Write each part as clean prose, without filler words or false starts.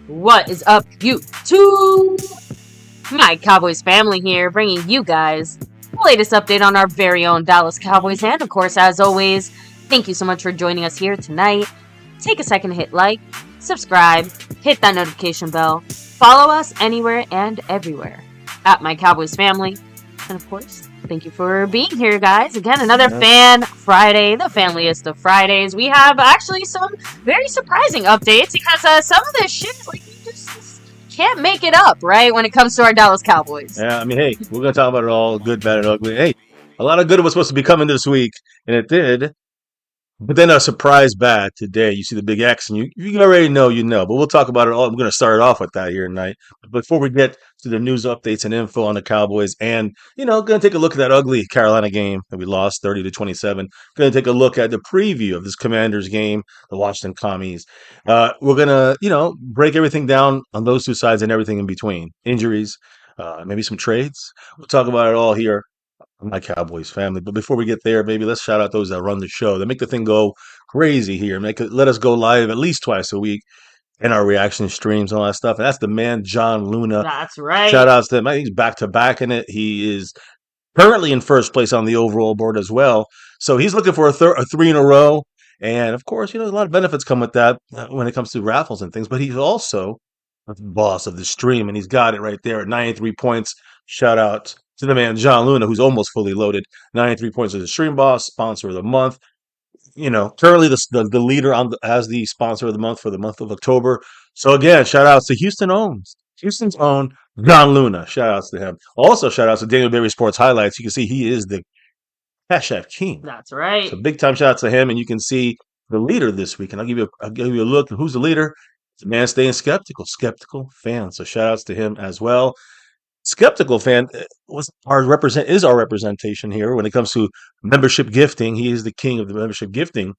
What is up, YouTube? My Cowboys family here, bringing you guys the latest update on our very own Dallas Cowboys. And of course, as always, thank you so much for joining us here tonight. Take a second to hit like, subscribe, hit that notification bell, follow us anywhere and everywhere at My Cowboys Family. And of course, thank you for being here, guys. Again, another Fan Friday, the familiest of Fridays. We have actually some very surprising updates because some of this shit, like, you just can't make it up, right, when it comes to our Dallas Cowboys. Yeah, I mean, hey, we're going to talk about it all, good, bad, and ugly. Hey, a lot of good was supposed to be coming this week, and it did. But then a surprise bad today. You see the big X, and you already know, but we'll talk about it all. We're going to start off with that here tonight. But before we get to the news updates and info on the Cowboys, and, going to take a look at that ugly Carolina game that we lost 30-27. Going to take a look at the preview of this Commanders game, the Washington Commies. We're going to, break everything down on those two sides and everything in between. Injuries, maybe some trades. We'll talk about it all here. My Cowboys family. But before we get there, maybe let's shout out those that run the show. They make the thing go crazy here. Let us go live at least twice a week in our reaction streams and all that stuff. And that's the man, John Luna. That's right. Shout outs to him. I think he's back to back in it. He is currently in first place on the overall board as well. So he's looking for a three in a row. And of course, a lot of benefits come with that when it comes to raffles and things. But he's also the boss of the stream, and he's got it right there at 93 points. Shout out to the man, John Luna, who's almost fully loaded. 93 points as the stream boss, sponsor of the month. Currently the leader as the sponsor of the month for the month of October. So again, shout outs to Houston's own John Luna. Shout outs to him. Also, shout outs to Daniel Berry Sports Highlights. You can see he is the Cash App King. That's right. So big time shout outs to him, and you can see the leader this week. And I'll give you a look at who's the leader. It's a man staying skeptical fan. So shout outs to him as well. Skeptical fan is our representation here when it comes to membership gifting. He is the king of the membership gifting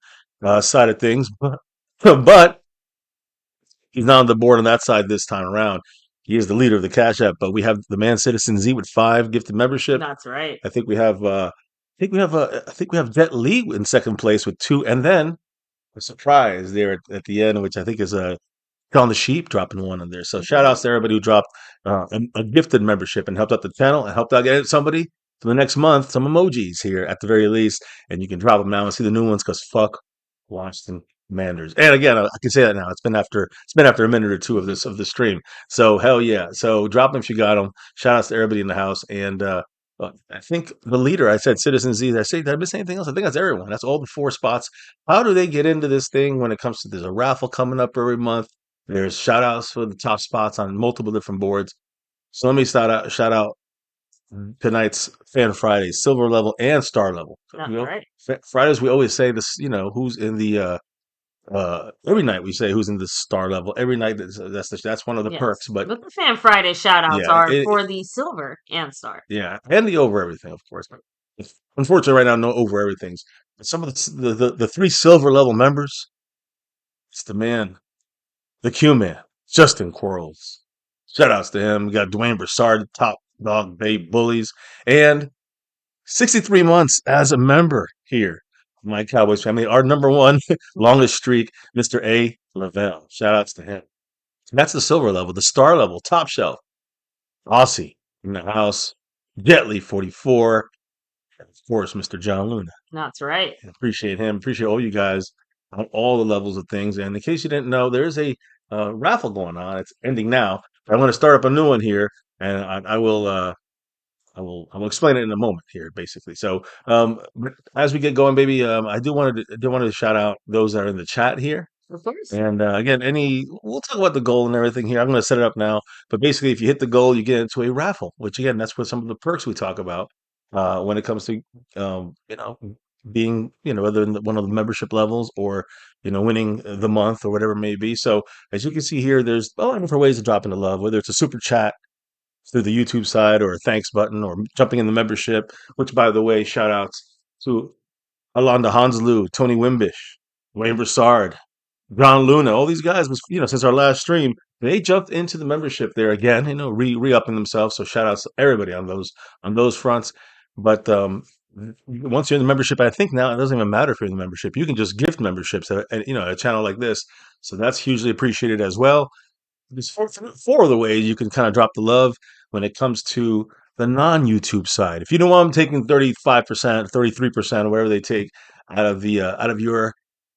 side of things, but he's not on the board on that side this time around. He is the leader of the Cash App, but we have the man Citizen Z with 5 gifted membership. That's right. I think we have Jet Lee in second place with 2, and then a surprise there at the end, which I think is on the Sheep dropping 1 in there. So shout outs to everybody who dropped a gifted membership and helped out the channel and helped out get somebody for the next month some emojis here at the very least. And you can drop them now and see the new ones because fuck Washington Commanders. And again, I can say that now. It's been after a minute or two of the stream. So hell yeah. So drop them if you got them. Shout outs to everybody in the house. And I think the leader, I said Citizen Z. Did I miss anything else? I think that's everyone. That's all the 4 spots. How do they get into this thing when it comes to there's a raffle coming up every month? There's shout outs for the top spots on multiple different boards. So let me shout out tonight's Fan Friday, silver level and star level. Right. Fridays we always say this, who's in the every night we say who's in the star level. Every night that's one of the perks. But the Fan Friday shout outs are for the silver and star. Yeah, and the over everything, of course. Unfortunately, right now, no over everythings. But some of the 3 silver level members, it's the man. The Q-Man, Justin Quarles. Shout outs to him. We got Dwayne Broussard, Top Dog Babe Bullies, and 63 months as a member here. My Cowboys family, our number 1 longest streak, Mr. A. Lavelle. Shout outs to him. That's the silver level. The star level, top shelf. Aussie in the house. Jetly 44. And of course, Mr. John Luna. That's right. Appreciate him. Appreciate all you guys on all the levels of things. And in case you didn't know, there's a raffle going on. It's ending now. I'm going to start up a new one here, and I will explain it in a moment here, basically. So as we get going, baby, I do want to shout out those that are in the chat here. Of course. And again, we'll talk about the goal and everything here. I'm going to set it up now. But basically, if you hit the goal, you get into a raffle, which again, that's what some of the perks we talk about when it comes to being, whether in one of the membership levels or, winning the month or whatever it may be. So as you can see here, there's a lot of different ways to drop into love, whether it's a super chat through the YouTube side or a thanks button or jumping in the membership, which by the way, shout outs to Alonda Hanslu, Tony Wimbish, Wayne Broussard, John Luna, all these guys was, since our last stream, they jumped into the membership there again, re-upping themselves. So shout outs to everybody on those fronts. But once you're in the membership, I think now it doesn't even matter if you're in the membership. You can just gift memberships at a channel like this. So that's hugely appreciated as well. There's four of the ways you can kind of drop the love when it comes to the non-YouTube side. If you don't want them taking 35%, 33%, or whatever they take out of your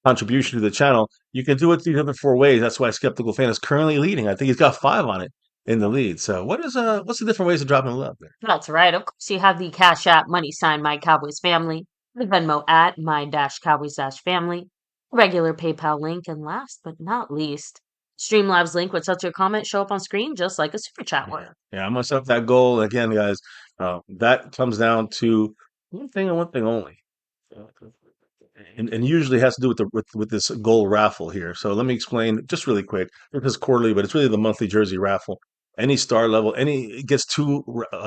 contribution to the channel, you can do it these other four ways. That's why Skeptical Fan is currently leading. I think he's got 5 on it in the lead. So what's the different ways of dropping the love there? That's right. Of course, you have the Cash App money sign My Cowboys Family, the Venmo at My Cowboys Family, regular PayPal link, and last but not least, Streamlabs link would such a comment show up on screen just like a super chat would. Yeah, I'm gonna set up that goal again, guys. That comes down to one thing and one thing only. And usually has to do with with this goal raffle here. So let me explain just really quick. This is quarterly, but it's really the monthly jersey raffle. Any star level, any gets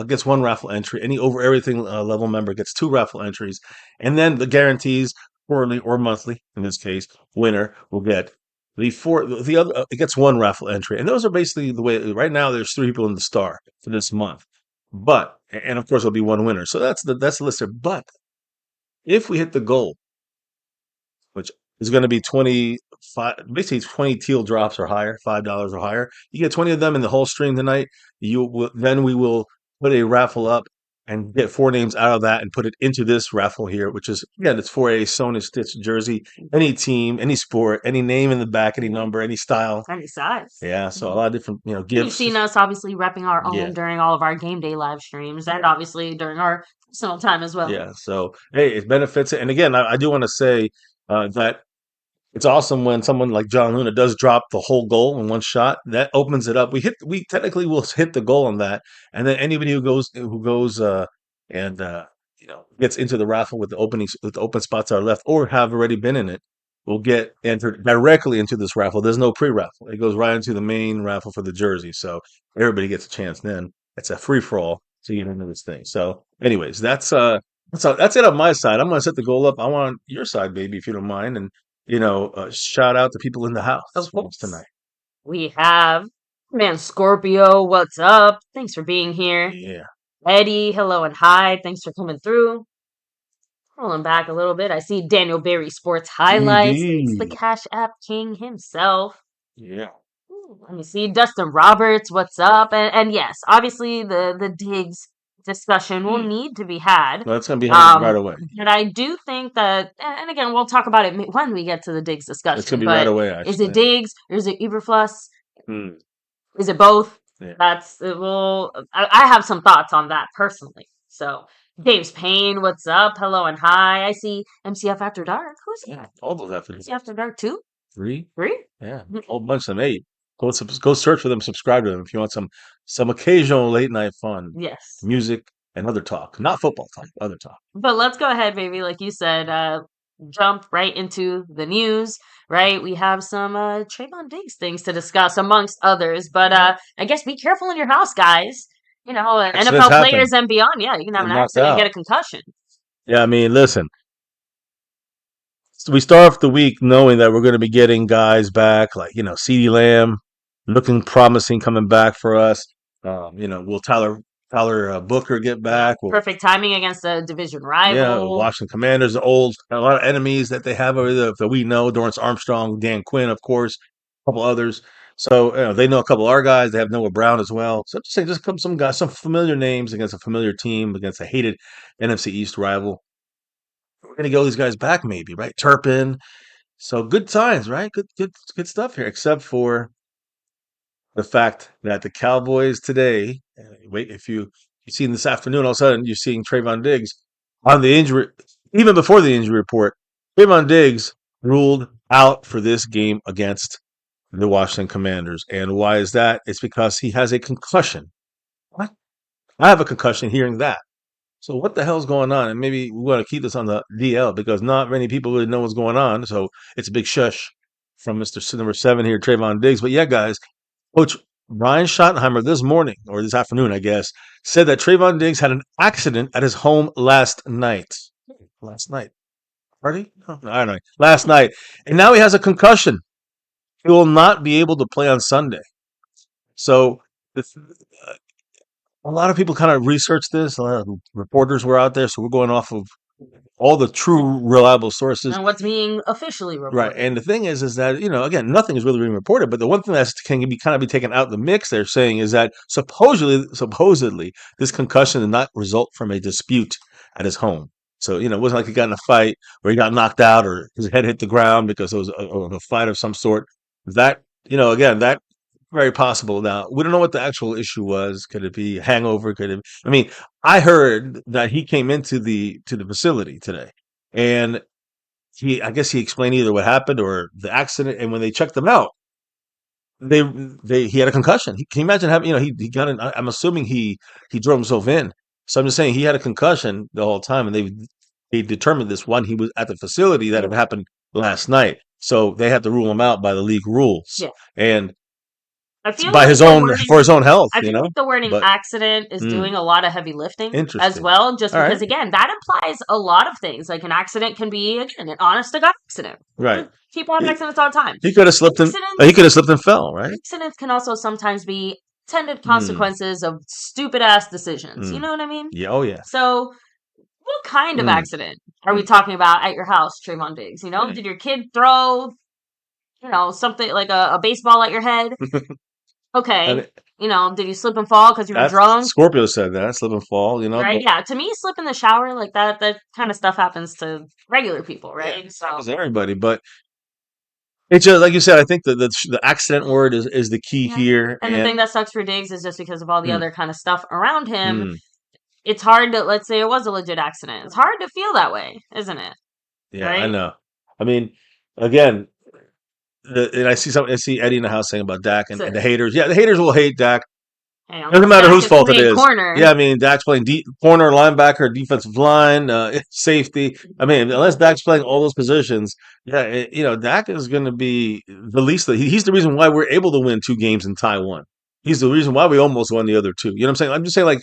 gets 1 raffle entry. Any over everything level member gets 2 raffle entries, and then the guarantees quarterly or monthly. In this case, winner will get the other. It gets 1 raffle entry, and those are basically the way. Right now, there's 3 people in the star for this month, but and of course there'll be 1 winner. So that's the list there. But if we hit the goal, which is going to be 25, basically 20 teal drops or higher, $5 or higher. You get 20 of them in the whole stream tonight. Then we will put a raffle up and get 4 names out of that and put it into this raffle here, which is, again, it's for a Sony Stitch jersey, any team, any sport, any name in the back, any number, any style. Any size. Yeah, so a lot of different, You've gifts. seen us obviously repping our own Yeah. during all of our game day live streams and obviously during our personal time as well. Yeah, so hey, it benefits it. And again, I do want to say that it's awesome when someone like John Luna does drop the whole goal in one shot. That opens it up. We technically will hit the goal on that, and then anybody who goes and gets into the raffle with the open spots that are left or have already been in it will get entered directly into this raffle. There's no pre-raffle. It goes right into the main raffle for the jersey. So everybody gets a chance then. It's a free for all to get into this thing. So anyways, that's it on my side. I'm gonna set the goal up. I want your side, baby, if you don't mind. And shout out to people in the house Of course. tonight. We have man Scorpio, what's up? Thanks for being here. Yeah. Eddie, hello and hi. Thanks for coming through. Rolling back a little bit, I see Daniel Berry Sports Highlights. It's the Indeed. Cash App King himself. Yeah. Let me see. Dustin Roberts, what's up? And yes, obviously the digs discussion will need to be had. Well, that's gonna be right away. And I do think that, and again, we'll talk about it when we get to the digs discussion. It's gonna be right away. Is it digs or is it Uberfluss? Hmm. Is it both? Yeah. I have some thoughts on that personally. So James Payne, what's up? Hello and hi. I see MCF After Dark. Who's that? All those after MCF After Dark 2? 3. 3? Yeah, a whole bunch of them. 8. Go search for them. Subscribe to them if you want some occasional late night fun. Yes. Music and other talk, not football talk, other talk. But let's go ahead, baby. Like you said, jump right into the news, right? We have some Trayvon Diggs things to discuss, amongst others. But I guess be careful in your house, guys. NFL players and beyond. Yeah, you can have an accident and get a concussion. Yeah, I mean, listen. We start off the week knowing that we're going to be getting guys back, like Ceedee Lamb, looking promising, coming back for us. Will Tyler Booker get back? Perfect timing against a division rival. Yeah, Washington Commanders, a lot of enemies that they have over there that we know. Dorrance Armstrong, Dan Quinn, of course, a couple others. So they know a couple of our guys. They have Noah Brown as well. So I'm just saying, just some guys, some familiar names against a familiar team, against a hated NFC East rival. We're gonna get all these guys back, maybe, right? Turpin. So good times, right? Good stuff here, except for the fact that the Cowboys today, if you've seen this afternoon, all of a sudden you're seeing Trayvon Diggs on the injury, even before the injury report. Trayvon Diggs ruled out for this game against the Washington Commanders. And why is that? It's because he has a concussion. What? I have a concussion hearing that. So what the hell's going on? And maybe we want to keep this on the DL because not many people really know what's going on. So it's a big shush from Mr. Number 7 here, Trayvon Diggs. But yeah, guys, Coach Brian Schottenheimer this morning, or this afternoon, I guess, said that Trayvon Diggs had an accident at his home last night. Last night. Party? Oh, I don't know. Last night. And now he has a concussion. He will not be able to play on Sunday. So a lot of people kind of researched this. A lot of reporters were out there, so we're going off of all the true reliable sources. And what's being officially Right. reported. And the thing is that, again, nothing is really being reported. But the one thing that can be kind of be taken out of the mix, they're saying, is that supposedly, this concussion did not result from a dispute at his home. So, it wasn't like he got in a fight where he got knocked out or his head hit the ground because it was a fight of some sort. That, again, that very possible. Now, we don't know what the actual issue was. Could it be hangover? Could it? I mean, I heard that he came into the facility today, and I guess he explained either what happened or the accident. And when they checked him out, he had a concussion. Can you imagine having, he got in, I'm assuming he drove himself in. So I'm just saying he had a concussion the whole time, and they determined this one he was at the facility that had happened last night. So they had to rule him out by the league rules. Yeah. And I feel by like his the own wording, for his own health, I feel like the wording But accident is doing a lot of heavy lifting as interesting. well, just All because, right. again, that implies a lot of things. Like an accident can be, again, an honest to God accident. Right. People have accidents all the time. He could have slipped and fell, right? Accidents can also sometimes be intended Mm. consequences of stupid ass decisions. You know what I mean? Yeah. Oh yeah. So, what kind of Mm. accident are we talking about at your house, Trayvon Diggs? Did your kid throw, something like a baseball at your head? Okay. Did you slip and fall because you were drunk? Scorpio said that. Slip and fall, Right? Yeah. To me, slip in the shower, like that kind of stuff happens to regular people, right? Yeah, so happens to everybody. But it's just like you said. I think the accident word is the key here. And the thing that sucks for Diggs is just because of all the other kind of stuff around him. It's hard to, let's say it was a legit accident. It's hard to feel that way, isn't it? Yeah, right? I know. I mean, again, and I see Eddie in the house saying about Dak and the haters. Yeah, the haters will hate Dak. Doesn't matter whose fault it is. Corner. Yeah, I mean, Dak's playing corner, linebacker, defensive line, safety. I mean, unless Dak's playing all those positions, Dak is going to be the least. He's the reason why we're able to win 2 games in Taiwan. He's the reason why we almost won the other 2. You know what I'm saying? I'm just saying, like,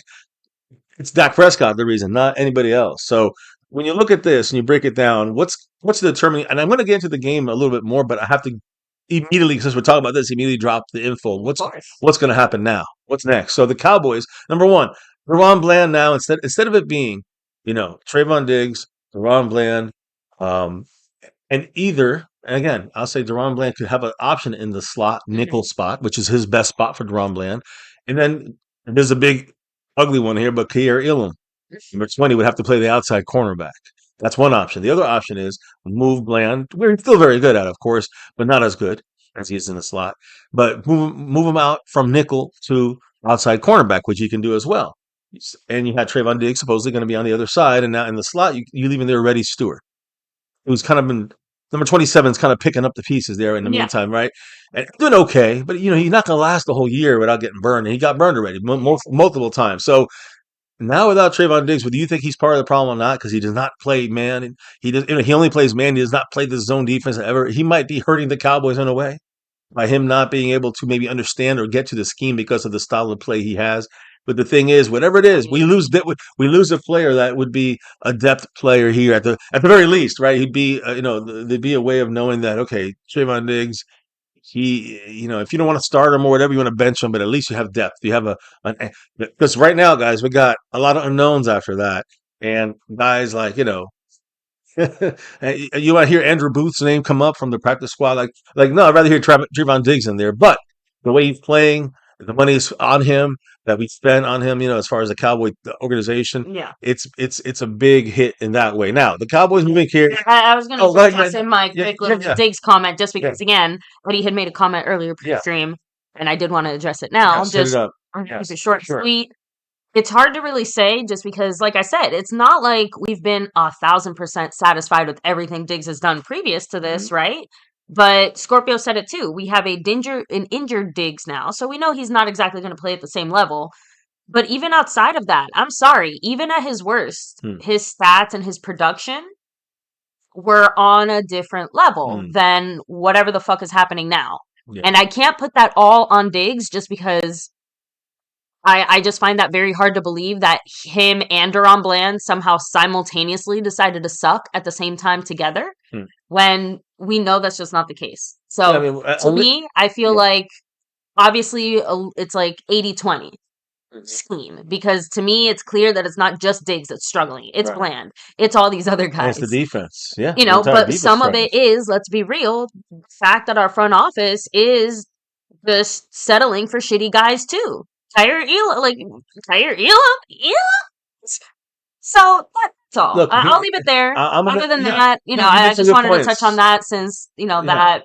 it's Dak Prescott the reason, not anybody else. So when you look at this and you break it down, what's determining? And I'm going to get into the game a little bit more, but I have to immediately, since we're talking about this, immediately drop the info. What's going to happen now? What's next? So the Cowboys, number one, Deron Bland now instead of it being, Trayvon Diggs, Deron Bland, and again, I'll say Deron Bland could have an option in the slot, nickel spot, which is his best spot for Deron Bland. And then there's a big, ugly one here, but Kier Elam, number 20, would have to play the outside cornerback. That's one option. The other option is move Bland. We're still very good at it, of course, but not as good as he is in the slot. But move him out from nickel to outside cornerback, which you can do as well. And you had Trayvon Diggs supposedly going to be on the other side, and now in the slot, you leave in there Reddy Stewart, who's kind of been number 27 is kind of picking up the pieces there in the meantime, right? And doing okay, but he's not going to last the whole year without getting burned, and he got burned already multiple times. So now without Trayvon Diggs, do you think he's part of the problem or not? Because he does not play man. He does. He only plays man. He does not play the zone defense ever. He might be hurting the Cowboys in a way by him not being able to maybe understand or get to the scheme because of the style of play he has. But the thing is, whatever it is, we lose a player that would be a depth player here at the very least, right? He'd be, there'd be a way of knowing that, okay, Trayvon Diggs, he, if you don't want to start him or whatever, you want to bench him, but at least you have depth. You have because right now, guys, we got a lot of unknowns after that, and guys like, you want to hear Andrew Booth's name come up from the practice squad, like no, I'd rather hear Trayvon Diggs in there, but the way he's playing, the money's on him that we spend on him, as far as the Cowboy organization, it's a big hit in that way. Now the Cowboys moving here. I was going to toss in my quick little Diggs comment just because again, Eddie had made a comment earlier pre-stream, and I did want to address it now. Just keep it short and sweet. It's hard to really say just because, like I said, it's not like we've been 1,000% satisfied with everything Diggs has done previous to this, right? But Scorpio said it too. We have an injured Diggs now, so we know he's not exactly going to play at the same level. But even outside of that, I'm sorry, even at his worst, his stats and his production were on a different level than whatever the fuck is happening now. Yeah. And I can't put that all on Diggs just because I just find that very hard to believe that him and Deron Bland somehow simultaneously decided to suck at the same time together when we know that's just not the case. So to me, I feel like obviously it's like 80-20. scheme, because to me it's clear that it's not just Diggs that's struggling. It's Right. Bland. It's all these other And it's the guys. defense. Yeah. You The know, entire but defense some of it struggles. is, let's be real, the fact that our front office is just settling for shitty guys too. Tyre Elam, like Tyre Elam. So that's all. Look, I'll leave it there. I'm gonna, Other than yeah, that, no, you I make some just good wanted to touch on points. that since, Yeah. that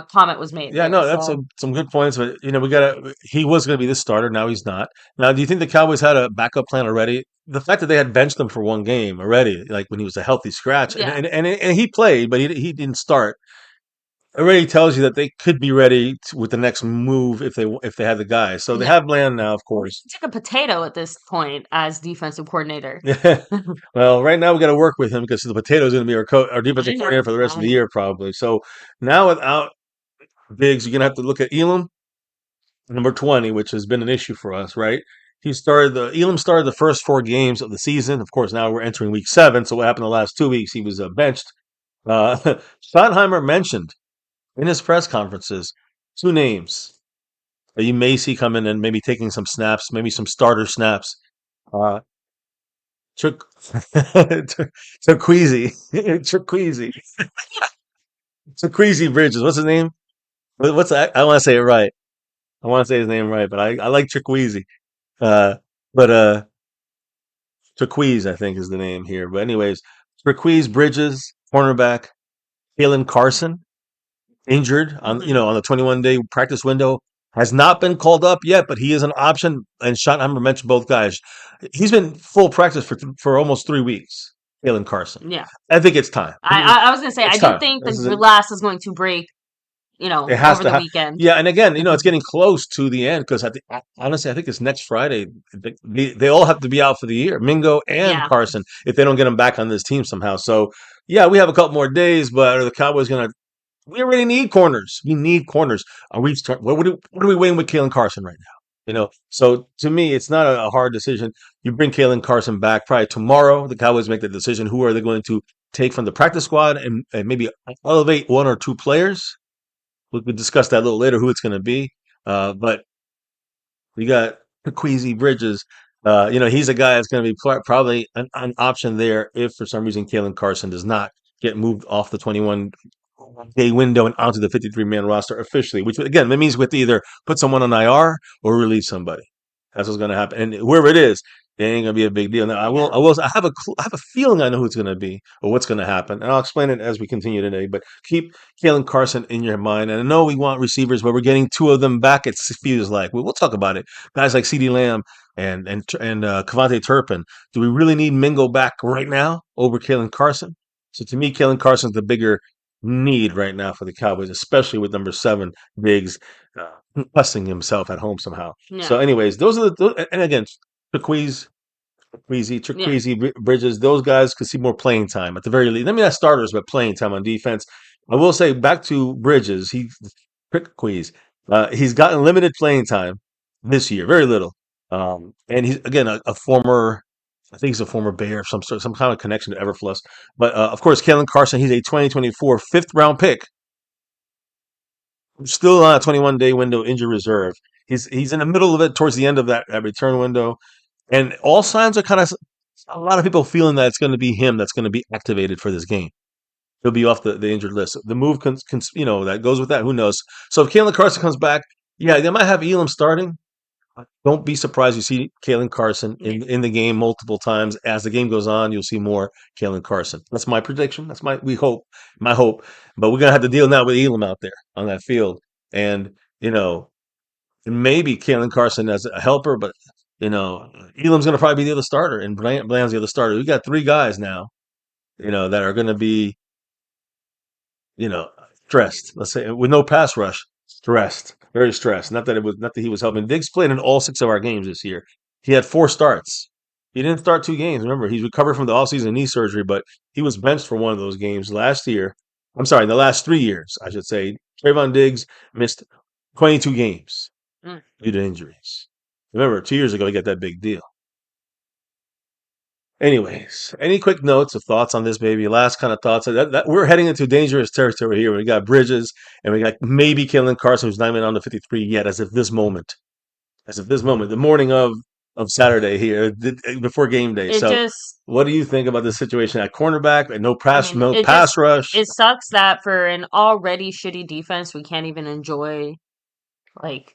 comment was made Yeah, there. no, that's So some good points, but we gotta. He was gonna be the starter. Now he's not. Now, do you think the Cowboys had a backup plan already? The fact that they had benched him for one game already, like when he was a healthy scratch, and yeah, and he played, but he didn't start. Already tells you that they could be ready with the next move if they had the guys. So they yeah. have Bland now, of course. Take a potato at this point as defensive coordinator. Yeah. Well, right now we got to work with him because the potato is going to be our defensive I know. coordinator for the rest I of the know. year, probably. So now without Diggs, you're going to have to look at Elam, number 20, which has been an issue for us, right? Elam started the first 4 games of the season. Of course, now we're entering week 7. So what happened the last 2 weeks? He was benched. Uh, Schottenheimer mentioned in his press conferences 2 names that you may see coming and maybe taking some snaps, maybe some starter snaps. Uh, Trick, Turqueasy, Turqueasy, Turqueasy Bridges. What's his name? What's that? I want to say it right. I want to say his name right, but I like Turqueasy. But Turquoise, I think, is the name here. But anyways, Turquoise Bridges, cornerback, Kalen Carson, injured on the 21-day practice window, has not been called up yet, but he is an option. And Schottenheimer mentioned both guys. He's been full practice for almost 3 weeks. Kalen Carson. Yeah. I think it's time. I was gonna say I It's do time. think the This is glass is going to break, it has over to the happen. weekend. Yeah, and again, it's getting close to the end because honestly, I think it's next Friday. They all have to be out for the year, Mingo and Yeah. Carson, if they don't get them back on this team somehow. So yeah, we have a couple more days, but are the Cowboys gonna? We already need corners. We need corners. Are we start? What are we waiting with Kalen Carson right now? So to me, it's not a hard decision. You bring Kalen Carson back probably tomorrow. The Cowboys make the decision. Who are they going to take from the practice squad and maybe elevate 1 or 2 players? We could discuss that a little later, who it's going to be. But we got Queasy Bridges. He's a guy that's going to be probably an option there if for some reason Kalen Carson does not get moved off the 21-day window and onto the 53-man roster officially, which again, that means we have to either put someone on IR or release somebody. That's what's going to happen. And whoever it is, it ain't going to be a big deal. Now, I have a feeling I know who it's going to be or what's going to happen. And I'll explain it as we continue today. But keep Kalen Carson in your mind. And I know we want receivers, but we're getting 2 of them back. It feels like we'll talk about it. Guys like Ceedee Lamb and Cavante Turpin. Do we really need Mingo back right now over Kalen Carson? So to me, Kalen Carson's the bigger need right now for the Cowboys, especially with number 7 Biggs busting himself at home somehow. Yeah. So, anyways, those are and again, Turqueasy, Bridges, those guys could see more playing time at the very least. I mean, not starters, but playing time on defense. I will say back to Bridges, he's gotten limited playing time this year, very little. And he's again a former, I think he's a former Bear of some sort, some kind of connection to Everfluss. But of course, Kalen Carson, he's a 2024 5th-round pick, still on a 21-day window injury reserve. He's in the middle of it, towards the end of that return window. And all signs are kind of a lot of people feeling that it's going to be him that's going to be activated for this game. He'll be off the injured list. The move, that goes with that. Who knows? So if Kalen Carson comes back, yeah, they might have Elam starting. Don't be surprised you see Kalen Carson in the game multiple times. As the game goes on, you'll see more Kalen Carson. That's my prediction. That's my hope. But we're gonna have to deal now with Elam out there on that field, and maybe Kalen Carson as a helper, but Elam's going to probably be the other starter, and Bland's the other starter. We got 3 guys now, that are going to be, stressed. Let's say with no pass rush, stressed, very stressed. Not that he was helping. Diggs played in all 6 of our games this year. He had 4 starts. He didn't start 2 games. Remember, he's recovered from the offseason knee surgery, but he was benched for one of those games last year. I'm sorry, in the last 3 years, I should say. Trayvon Diggs missed 22 games due to injuries. Remember, 2 years ago, he got that big deal. Anyways, any quick notes or thoughts on this, baby? Last kind of thoughts. That we're heading into dangerous territory here. We got Bridges, and we got maybe Kalen Carson, who's not even on the 53 yet, as if this moment, the morning of of Saturday here before game day. It So, just, what do you think about the situation at cornerback? And no it pass just, rush. it sucks that for an already shitty defense, we can't even enjoy like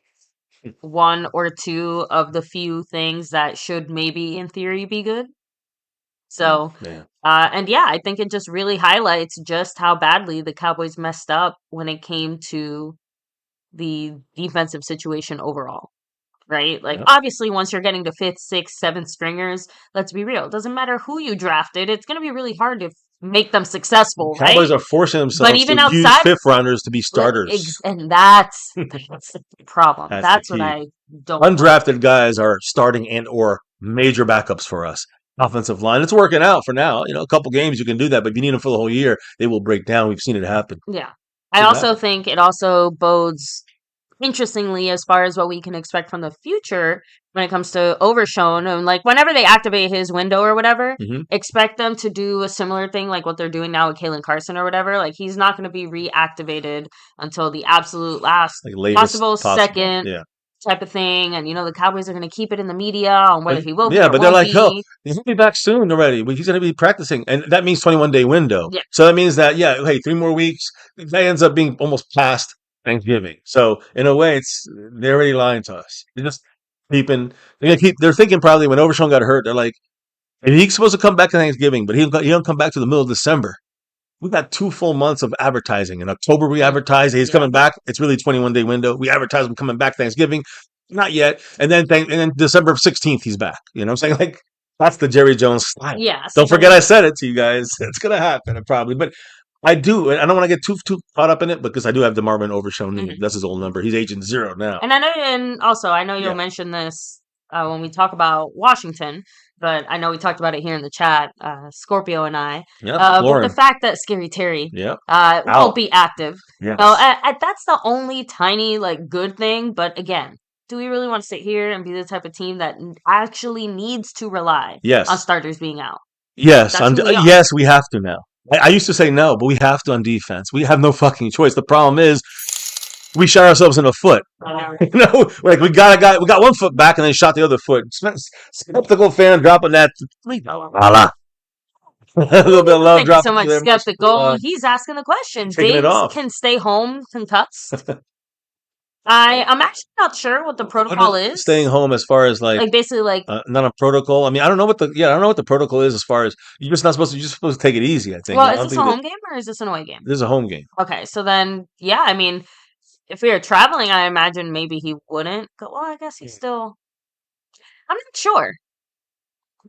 one or two of the few things that should maybe in theory be good. So, Yeah. and yeah, I think it just really highlights just how badly the Cowboys messed up when it came to the defensive situation overall. Right? Like, Yeah. obviously, once you're getting to fifth, sixth, seventh stringers, let's be real. It doesn't matter who you drafted. It's going to be really hard to make them successful, right? Cowboys are forcing But themselves to even use outside, fifth rounders to be starters. and that's the problem. That's the That's what key. I don't like. Undrafted guys are starting and or major backups for us. Offensive line, it's working out for now. A couple games you can do that, but if you need them for the whole year, they will break down. We've seen it happen. Yeah. I also think it also bodes interestingly as far as what we can expect from the future when it comes to Overshone. And like whenever they activate his window or whatever, expect them to do a similar thing like what they're doing now with Kalen Carson or whatever. Like he's not going to be reactivated until the absolute last possible second type of thing. And the Cowboys are going to keep it in the media on whether he will be. Yeah, or but they're won't like, be. hell, he'll be back soon already. He's going to be practicing. And that means 21-day window. Yeah. So that means that, hey, 3 more weeks. That ends up being almost past Thanksgiving. So in a way, they're already lying to us. They're just keeping. They're thinking probably when Overshone got hurt, they're like, he's supposed to come back to Thanksgiving, but he don't come back to the middle of December. We've got 2 full months of advertising. In October, we advertise he's coming back. It's really 21-day window. We advertise him coming back Thanksgiving. Not yet. And then December 16th, he's back. You know what I'm saying? Like, that's the Jerry Jones style. Yeah. Don't forget I said it to you guys. It's going to happen probably. But I do. I don't want to get too caught up in it because I do have DeMarvin Overshone. That's his old number. He's Agent 0 now. And I know you'll mention this when we talk about Washington, but I know we talked about it here in the chat, Scorpio and I. But the fact that Scary Terry won't be active. Yes. That's the only tiny good thing. But again, do we really want to sit here and be the type of team that actually needs to rely on starters being out? Yes. Yes, we have to now. I used to say no, but we have to on defense. We have no fucking choice. The problem is we shot ourselves in the foot. Like we got one foot back and then shot the other foot. Skeptical fan dropping that. Voila. A little bit of love. Thank you so much, Skeptical. He's asking the question. Diggs can stay home concussed. I'm actually not sure what the protocol is. Staying home as far as basically not a protocol. I mean, I don't know what the protocol is as far as you're supposed to take it easy. I think. Well, is this a home game or is this an away game? This is a home game. Okay, so then I mean, if we were traveling, I imagine maybe he wouldn't go. Well, I guess he's still. I'm not sure.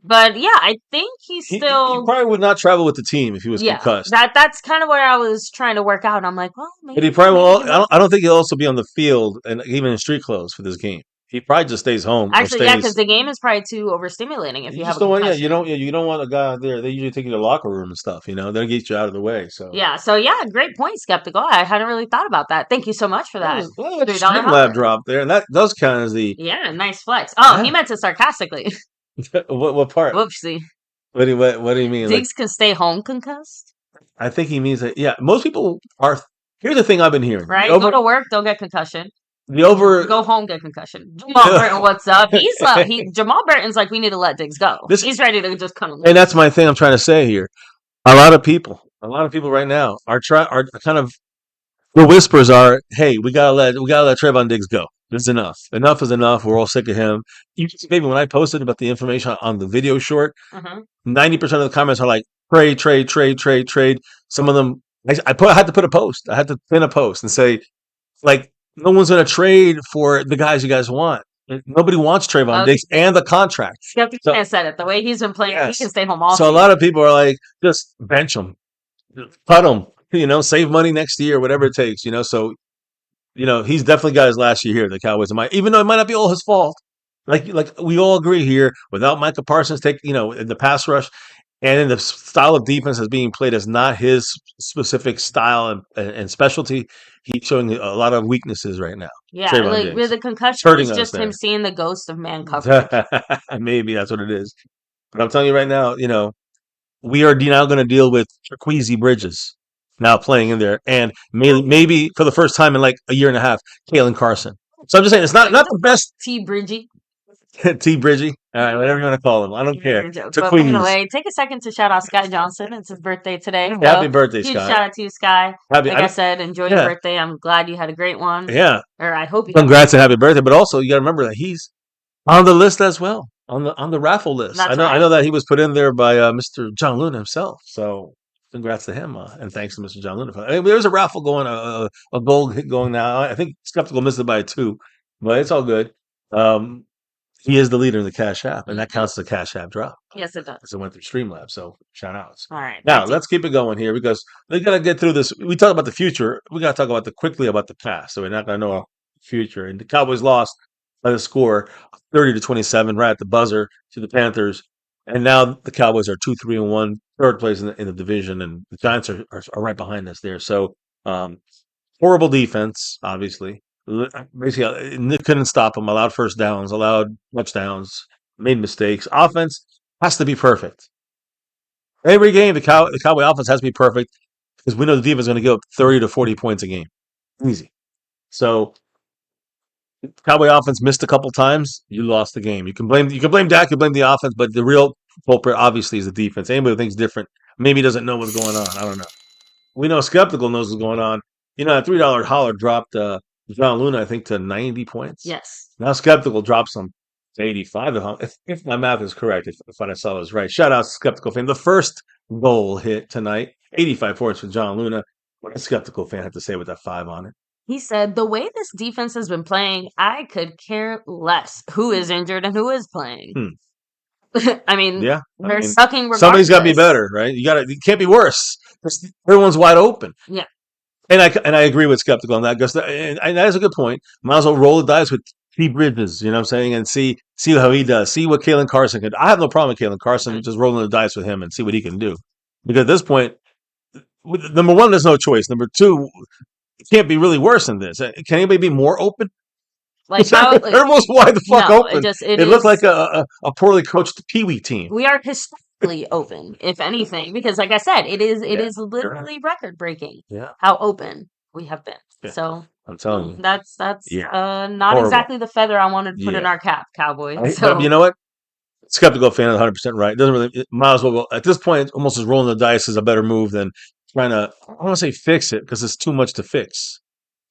But yeah, I think he probably would not travel with the team if he was concussed. That's kind of what I was trying to work out. And I'm like, well, maybe. But he probably will. I don't think he'll also be on the field and even in street clothes for this game. He probably just stays home. Actually, because the game is probably too overstimulating if you have a concussion. You don't want a guy out there. They usually take you to the locker room and stuff. They'll get you out of the way. So great point, Skeptical. I hadn't really thought about that. Thank you so much for that. $3 drop there, and that does count as the nice flex. Oh, he meant it sarcastically. What part? Whoopsie. What do you mean? Diggs can stay home concussed? I think he means that. Yeah, most people are. Here's the thing I've been hearing. Right, go to work, don't get concussion. Go home, get concussion. Jamal Burton, what's up? Jamal Burton's like, we need to let Diggs go. He's ready to just come. And that's my thing I'm trying to say here. A lot of people right now are kind of the whispers are, hey, we gotta let Trayvon Diggs go. This is enough. Enough is enough. We're all sick of him. Maybe when I posted about the information on the video short, 90% of the comments are like, trade. Some of them, I had to put a post. I had to pin a post and say, like, no one's going to trade for the guys you guys want. Nobody wants Trayvon Diggs and the contract. Skeptic said it. The way he's been playing, he can stay home all So a lot of people are like, just bench him. Cut him. Save money next year, whatever it takes. So he's definitely got his last year here. The Cowboys, even though it might not be all his fault. Like we all agree here, without Micah Parsons in the pass rush and in the style of defense that's being played as not his specific style and specialty, he's showing a lot of weaknesses right now. Yeah, with the concussion, it's just him seeing the ghost of man coverage. Maybe that's what it is. But I'm telling you right now, we are now going to deal with Trequezy Bridges now playing in there, and maybe for the first time in like a year and a half, Kalen Carson. So I'm just saying it's not the best. T. Bridgie. T Bridgie. All right, whatever you want to call him. I don't care. To But by the Queens. way, take a second to shout out Sky Johnson. It's his birthday today. So Happy birthday, huge Scott. shout out to you, Sky. Happy, Like I said, enjoy your birthday. I'm glad you had a great one. Yeah. Or I hope you Congrats and happy birthday. But also you gotta remember that he's on the list as well. On the raffle list. That's I right. know that he was put in there by Mr. John Luna himself. So congrats to him, and thanks to Mr. John Luna. There's a raffle going, a gold hit going now. I think Skeptical missed it by 2, but it's all good. He is the leader in the Cash App, and that counts as a Cash App drop. Yes, it does. Because it went through Streamlabs, so shout outs. All right. Now let's keep it going here because we gotta get through this. We talk about the future. We gotta talk about quickly about the past. So we're not gonna know our future. And the Cowboys lost by the score 30-27 right at the buzzer to the Panthers. And now the Cowboys are 2-3-1, third place in the division, and the Giants are right behind us there. So horrible defense, obviously. Basically, couldn't stop them. Allowed first downs, allowed touchdowns, made mistakes. Offense has to be perfect. Every game, the Cowboy offense has to be perfect because we know the defense is going to give up 30 to 40 points a game. Easy. So Cowboy offense missed a couple times. You lost the game. You can blame Dak. You blame the offense, but the real culprit obviously is the defense. Anybody who thinks different maybe doesn't know what's going on. I don't know. We know Skeptical knows what's going on. You know, that $3 holler dropped John Luna, I think, to 90 points. Yes. Now Skeptical drops him to 85. If my math is correct, if I saw this right. Shout out to Skeptical fan. The first goal hit tonight, 85 points for John Luna. What a Skeptical fan had to say with that 5 on it. He said, the way this defense has been playing, I could care less who is injured and who is playing. I mean, they're sucking regardless. Somebody's got to be better, right? You can't be worse. Everyone's wide open. Yeah. And I agree with Skeptical on that because and that is a good point. Might as well roll the dice with T Bridges, you know what I'm saying, and see how he does. See what Kalen Carson can do. I have no problem with Kalen Carson, just rolling the dice with him and see what he can do. Because at this point, number one, there's no choice. Number two, it can't be really worse than this. Can anybody be more open? Like everyone's wide the fuck open. It looked like a poorly coached Pee-wee team. We are historically open, if anything, because like I said, it is literally record breaking. Yeah. How open we have been. Yeah. So I'm telling you, that's not horrible. Exactly the feather I wanted to put in our cap, Cowboys. But you know what? Skeptical fan is 100% right. It doesn't really. Might as well go. At this point, almost as rolling the dice is a better move than trying to. I don't want to say fix it because it's too much to fix.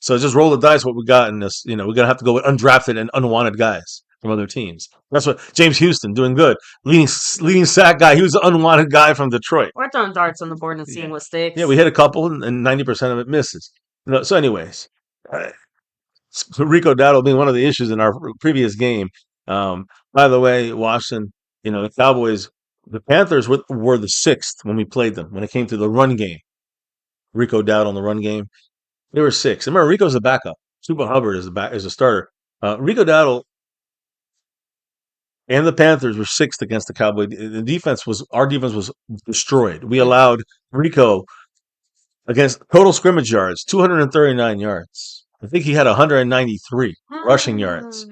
So just roll the dice. What we got in this, we're gonna have to go with undrafted and unwanted guys from other teams. That's what James Houston doing good, leading sack guy. He was an unwanted guy from Detroit. We're throwing darts on the board and seeing what sticks. Yeah, we hit a couple and 90% of it misses. So, anyways, Rico Dowdle being one of the issues in our previous game. By the way, Washington, the Cowboys, the Panthers were the 6th when we played them when it came to the run game. Rico Dowdle in the run game. They were 6th. Remember, Rico's the backup. Super Hubbard is a starter. Rico Dowdle and the Panthers were 6th against the Cowboys. Our defense was destroyed. We allowed Rico against total scrimmage yards, 239 yards. I think he had 193 rushing yards.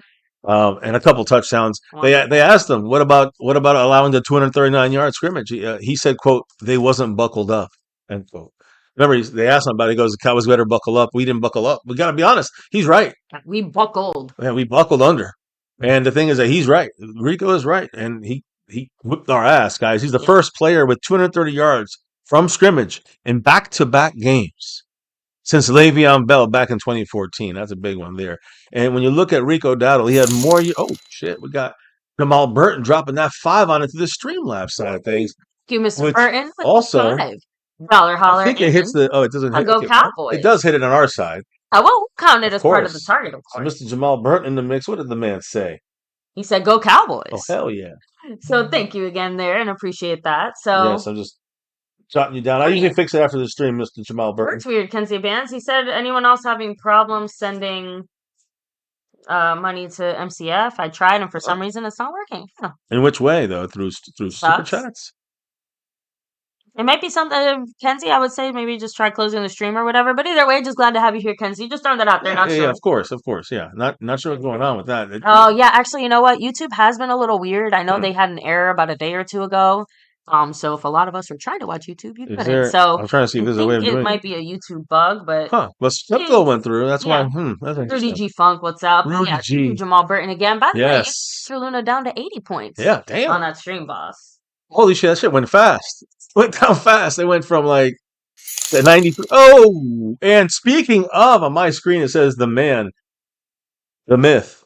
And a couple touchdowns. They asked him, what about allowing the 239-yard scrimmage? He said, quote, they wasn't buckled up, end quote. Remember, they asked him about it. He goes, the Cowboys better buckle up. We didn't buckle up. We got to be honest. He's right. We buckled. Yeah, we buckled under. And the thing is that he's right. Rico is right. And he whipped our ass, guys. He's the first player with 230 yards from scrimmage in back-to-back games since Le'Veon Bell back in 2014. That's a big one there. And when you look at Rico Dowdle, he had more. Oh, shit. We got Jamal Burton dropping that 5 on it to the Streamlabs side of things. Thank you, Mr. Burton. Also, $5 holler. I think it hits it doesn't hit Go Cowboys. It does hit it on our side. I won't count it as part of the target, of course. So Mr. Jamal Burton in the mix. What did the man say? He said, go Cowboys. Oh, hell yeah. So thank you again there and appreciate that. So yes, I'm just jotting you down. I usually fix it after the stream, Mr. Jamal Burton. Works weird, Kenzie Bands. He said, anyone else having problems sending money to MCF? I tried, and for some reason, it's not working. Huh. In which way, though? Through super chats? It might be something, Kenzie, I would say maybe just try closing the stream or whatever. But either way, just glad to have you here, Kenzie. Just throwing that out there. Yeah, of course. Yeah, not sure what's going on with that. Oh yeah, actually, you know what? YouTube has been a little weird. I know they had an error about a day or two ago. So if a lot of us are trying to watch YouTube, you Is couldn't. there? So I'm trying to see if I there's a way think of it doing it. might be a YouTube bug, but Huh? Well, Skeptical went through. That's why. yeah. That's Rudy interesting. G Funk, what's up? Rudy Yeah, thank G. you, Jamal Burton again. By the way, Yes. Mr. Luna down to 80 points Yeah. on Damn. that stream, boss. Holy shit! That shit went fast. Went down fast. They went from like the 93. Oh, and speaking of, on my screen it says the man, the myth,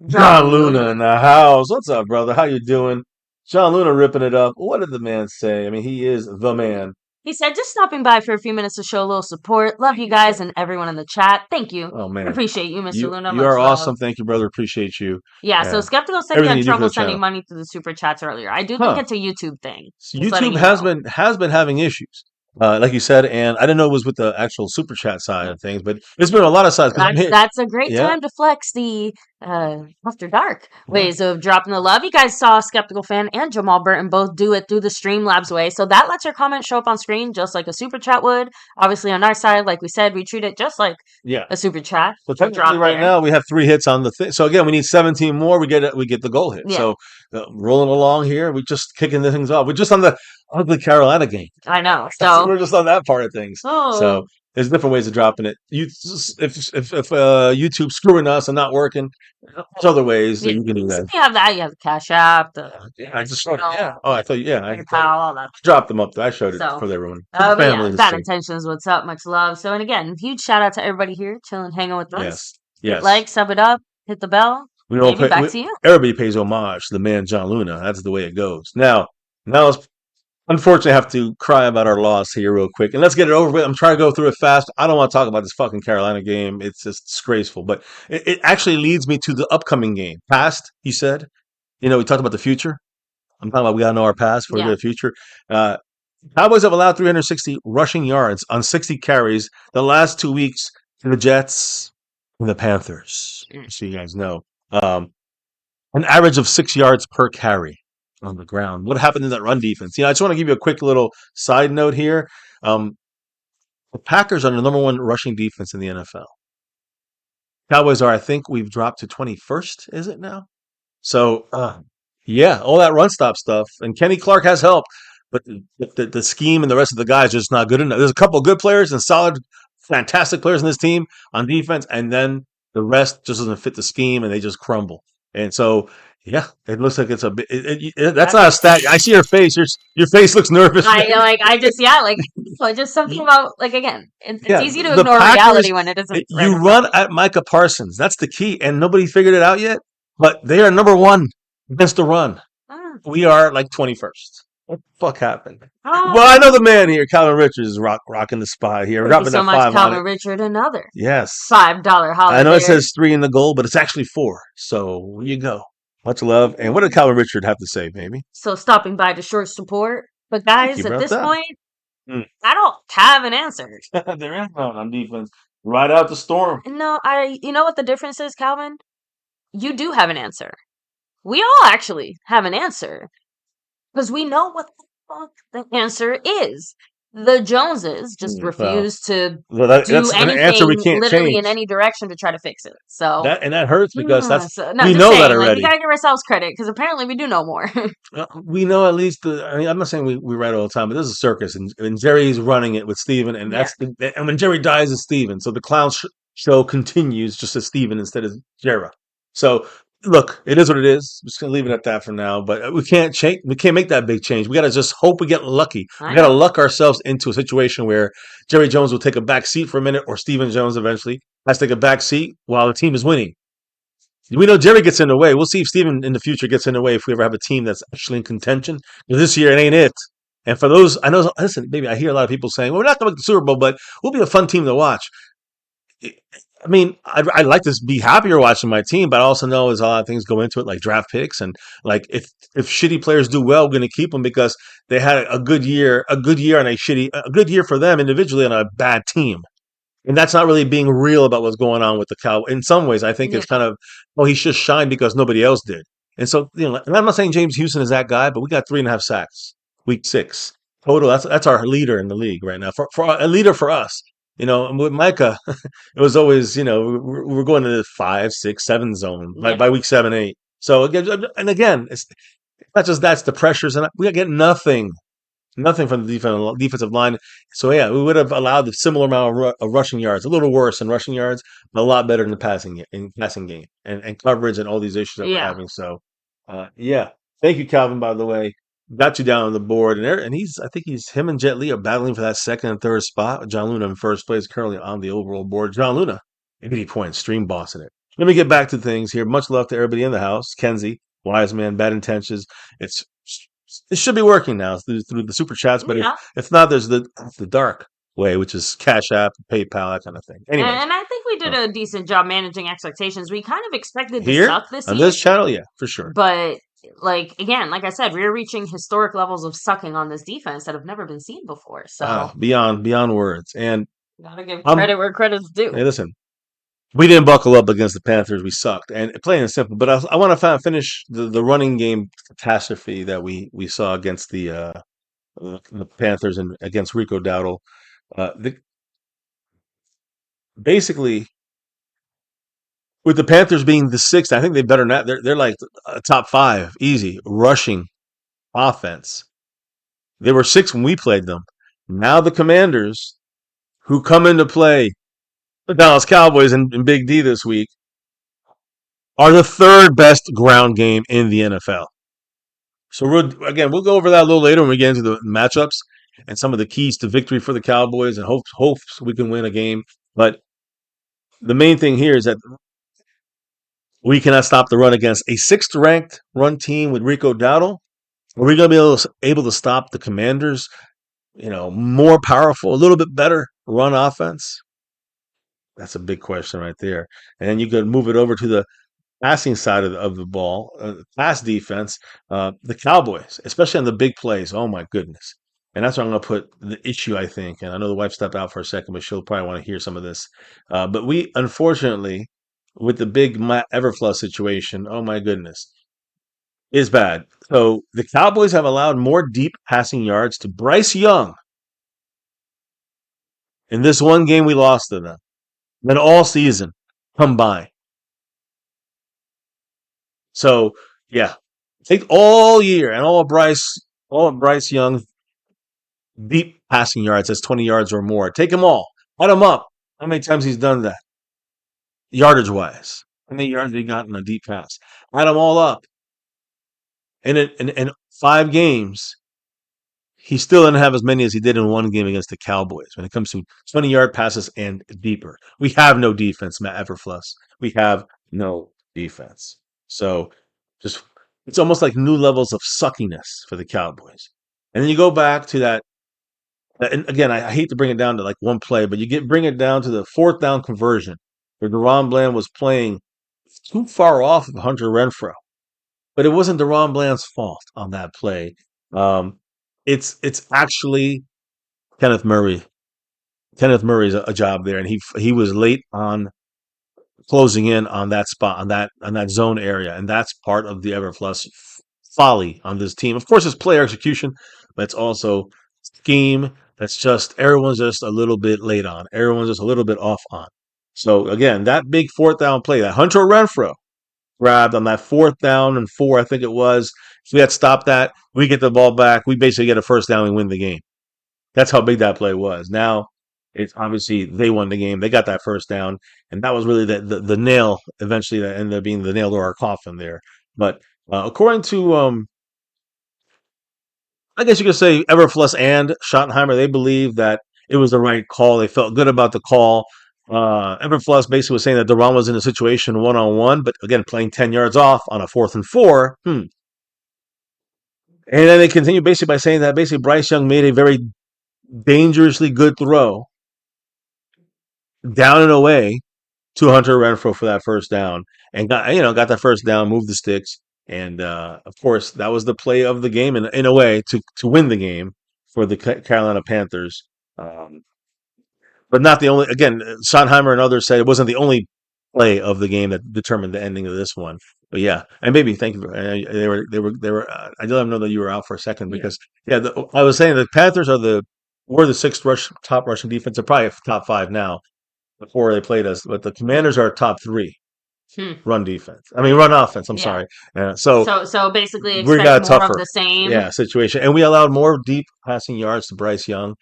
John Luna in the house. What's up, brother? How you doing? John Luna ripping it up. What did the man say? I mean, he is the man. He said, just stopping by for a few minutes to show a little support. Love you guys and everyone in the chat. Thank you. Oh I man, appreciate you, Mr. you Luna. you Much are love. awesome. Thank you, brother. Appreciate you. Yeah, so Skeptical said he Everything had you do for trouble the channel. sending money through the super chats earlier. I do Huh. think it's a YouTube thing. So Just letting YouTube you know. has been having issues, like you said, and I didn't know it was with the actual super chat side of things, but there's been a lot of sides. That's a great Yeah. time to flex the after dark ways of dropping the love. You guys saw Skeptical Fan and Jamal Burton both do it through the Streamlabs way, so that lets your comment show up on screen just like a super chat would. Obviously, on our side, like we said, we treat it just like a super chat. So technically, right now we have 3 hits on the thing. So again, we need 17 more. We get the goal hit. Yeah. So rolling along here, we just kicking the things off. We're just on the ugly Carolina game. I know. So we're just on that part of things. Oh. So there's different ways of dropping it. If YouTube's screwing us and not working, there's other ways that you can do that. You have that. You have the Cash App. I just showed it. Yeah. Oh, I thought. Yeah. I all that. Dropped them up. I showed it for everyone. Family. Bad intentions. What's up? Much love. So, and again, huge shout out to everybody here chilling, hanging with us. Yes. Like, sub it up, hit the bell. We all back to you. Everybody pays homage to the man John Luna. That's the way it goes. Now let's unfortunately have to cry about our loss here real quick, and let's get it over with. I'm trying to go through it fast. I don't want to talk about this fucking Carolina game. It's just disgraceful, but it actually leads me to the upcoming game. Past, he said. We talked about the future. I'm talking about we got to know our past for the future. Cowboys have allowed 360 rushing yards on 60 carries the last 2 weeks to the Jets and the Panthers. So you guys know. An average of 6 yards per carry on the ground. What happened in that run defense? I just want to give you a quick little side note here. The Packers are the number 1 rushing defense in the NFL. Cowboys are, I think we've dropped to 21st, is it now? So, all that run stop stuff. And Kenny Clark has help, but the scheme and the rest of the guys are just not good enough. There's a couple of good players and solid, fantastic players in this team on defense, and then the rest just doesn't fit the scheme, and they just crumble. And so, it looks like it's a bit. That's not a stat. I see your face. Your face looks nervous. Just something about again. It's easy to ignore reality when it isn't. You run at Micah Parsons. That's the key, and nobody figured it out yet. But they are number 1 against the run. We are 21st. What the fuck happened? Well, I know the man here, Calvin Richards, is rocking the spot here. Thank you so much, Calvin Richard. Another $5 holiday. I know it says 3 in the goal, but it's actually 4. So here you go. Much love. And what did Calvin Richard have to say, baby? So stopping by to short support. But guys, at this point, I don't have an answer. There is none on defense. Right out the storm. No, you know what the difference is, Calvin? You do have an answer. We all actually have an answer. Because we know what the fuck the answer is. The Joneses just refuse to do anything literally in any direction to try to fix it. So that hurts because we know that already. We gotta give ourselves credit because apparently we do know more. We know at least I'm not saying we write all the time, but this is a circus, and Jerry's running it with Steven, and and when Jerry dies, it's Steven. So the clown show continues just as Steven instead of Jerry. So look, it is what it is. I'm just gonna leave it at that for now. But we can't change. We can't make that big change. We gotta just hope we get lucky. We gotta luck ourselves into a situation where Jerry Jones will take a back seat for a minute, or Stephen Jones eventually has to take a back seat while the team is winning. We know Jerry gets in the way. We'll see if Stephen in the future gets in the way if we ever have a team that's actually in contention. Because this year it ain't it. And for those, I know. Listen, maybe I hear a lot of people saying, "Well, we're not going to make the Super Bowl, but we'll be a fun team to watch." I mean, I'd like to be happier watching my team, but I also know there's a lot of things go into it, like draft picks, and if shitty players do well, we're going to keep them because they had a good year a good year for them individually on a bad team, and that's not really being real about what's going on with the Cowboys. In some ways, I think it's kind of he just shined because nobody else did, and so and I'm not saying James Houston is that guy, but we got 3.5 sacks week 6 total. That's our leader in the league right now for a leader for us. With Micah, it was always, we're going to the 5, 6, 7 zone by week 7, 8. So again, Not just that's the pressures, and we get nothing from the defensive line. So yeah, we would have allowed the similar amount of rushing yards, a little worse in rushing yards, but a lot better in the passing game and coverage and all these issues that we're Yeah. having. So yeah, thank you, Calvin. By the way, got you down on the board, and he's I think he's him and Jet Li are battling for that second and third spot. John Luna in first place, currently on the overall board. John Luna, 80 points, stream bossing it. Let me get back to things here. Much love to everybody in the house. Kenzie, wise man, bad intentions. It's it should be working now through the super chats, but Yeah. if not, there's the dark way, which is Cash App, PayPal, that kind of thing. Anyways, And I think we did a decent job managing expectations. We kind of expected to here suck this on year, this channel, yeah, for sure. but like again, like I said, we're reaching historic levels of sucking on this defense that have never been seen before. So Beyond words, and gotta give credit where credit's due. hey, listen, we didn't buckle up against the Panthers. We sucked, and plain and simple. But I want to finish the running game catastrophe that we saw against the Panthers and against Rico Dowdle. Basically, with the Panthers being the sixth, I think they better not. They're like a top five, easy rushing offense. They were six when we played them. Now the Commanders, who come into play, the Dallas Cowboys and Big D this week, are the third best ground game in the NFL. So we'll go over that a little later when we get into the matchups and some of the keys to victory for the Cowboys and hopes we can win a game. But the main thing here is that we cannot stop the run against a sixth-ranked run team with Rico Dowdle. Are we going to be able to stop the Commanders? More powerful, a little bit better run offense. That's a big question right there. And then you could move it over to the passing side of the ball, pass defense, the Cowboys, especially on the big plays. Oh my goodness! And that's where I'm going to put the issue, I think. And I know the wife stepped out for a second, but she'll probably want to hear some of this. But we, unfortunately, with the big Matt Everfluss situation, oh my goodness, is bad. So the Cowboys have allowed more deep passing yards to Bryce Young in this one game we lost to them than all season combined. So yeah, take all year and all of Bryce Young deep passing yards. That's 20 yards or more. Take them all. Add them up. How many times he's done that? Yardage wise. How many yards he got in a deep pass? Add them all up. And in 5 games, he still didn't have as many as he did in one game against the Cowboys when it comes to 20-yard passes and deeper. We have no defense, Matt Everfluss. We have no defense. So just it's almost like new levels of suckiness for the Cowboys. And then you go back to that. And again, I hate to bring it down to like one play, but bring it down to the fourth down conversion where DaRon Bland was playing too far off of Hunter Renfrow. But it wasn't DaRon Bland's fault on that play. It's actually Kenneth Murray. Kenneth Murray's a job there, and he was late on closing in on that spot on that zone area, and that's part of the Everfluss folly on this team. Of course, it's player execution, but it's also scheme. That's just everyone's just a little bit late on. Everyone's just a little bit off on. So again, that big fourth down play that Hunter Renfrow grabbed on that 4th down and 4, I think it was. If we had stopped that, we get the ball back. We basically get a first down and win the game. That's how big that play was. Now, it's obviously they won the game. They got that first down, and that was really the nail eventually that ended up being the nail to our coffin there. But according to, I guess you could say Everfluss and Schottenheimer, they believe that it was the right call. They felt good about the call. Everfluss basically was saying that DaRon was in a situation one-on-one, but again, playing 10 yards off on a 4th and 4. And then they continue basically by saying that basically Bryce Young made a very dangerously good throw down and away to Hunter Renfrow for that first down and got that first down, moved the sticks. And of course, that was the play of the game in a way to win the game for the Carolina Panthers. But not the only. Again, Schottenheimer and others said it wasn't the only play of the game that determined the ending of this one. But yeah, and maybe thank you. They were. I didn't know that you were out for a second because I was saying the Panthers were the sixth top rushing defense. They're probably top 5 now before they played us, but the Commanders are top 3. run defense. I mean, run offense. I'm sorry. So basically We expect got a more of tougher the same. situation, and we allowed more deep passing yards to Bryce Young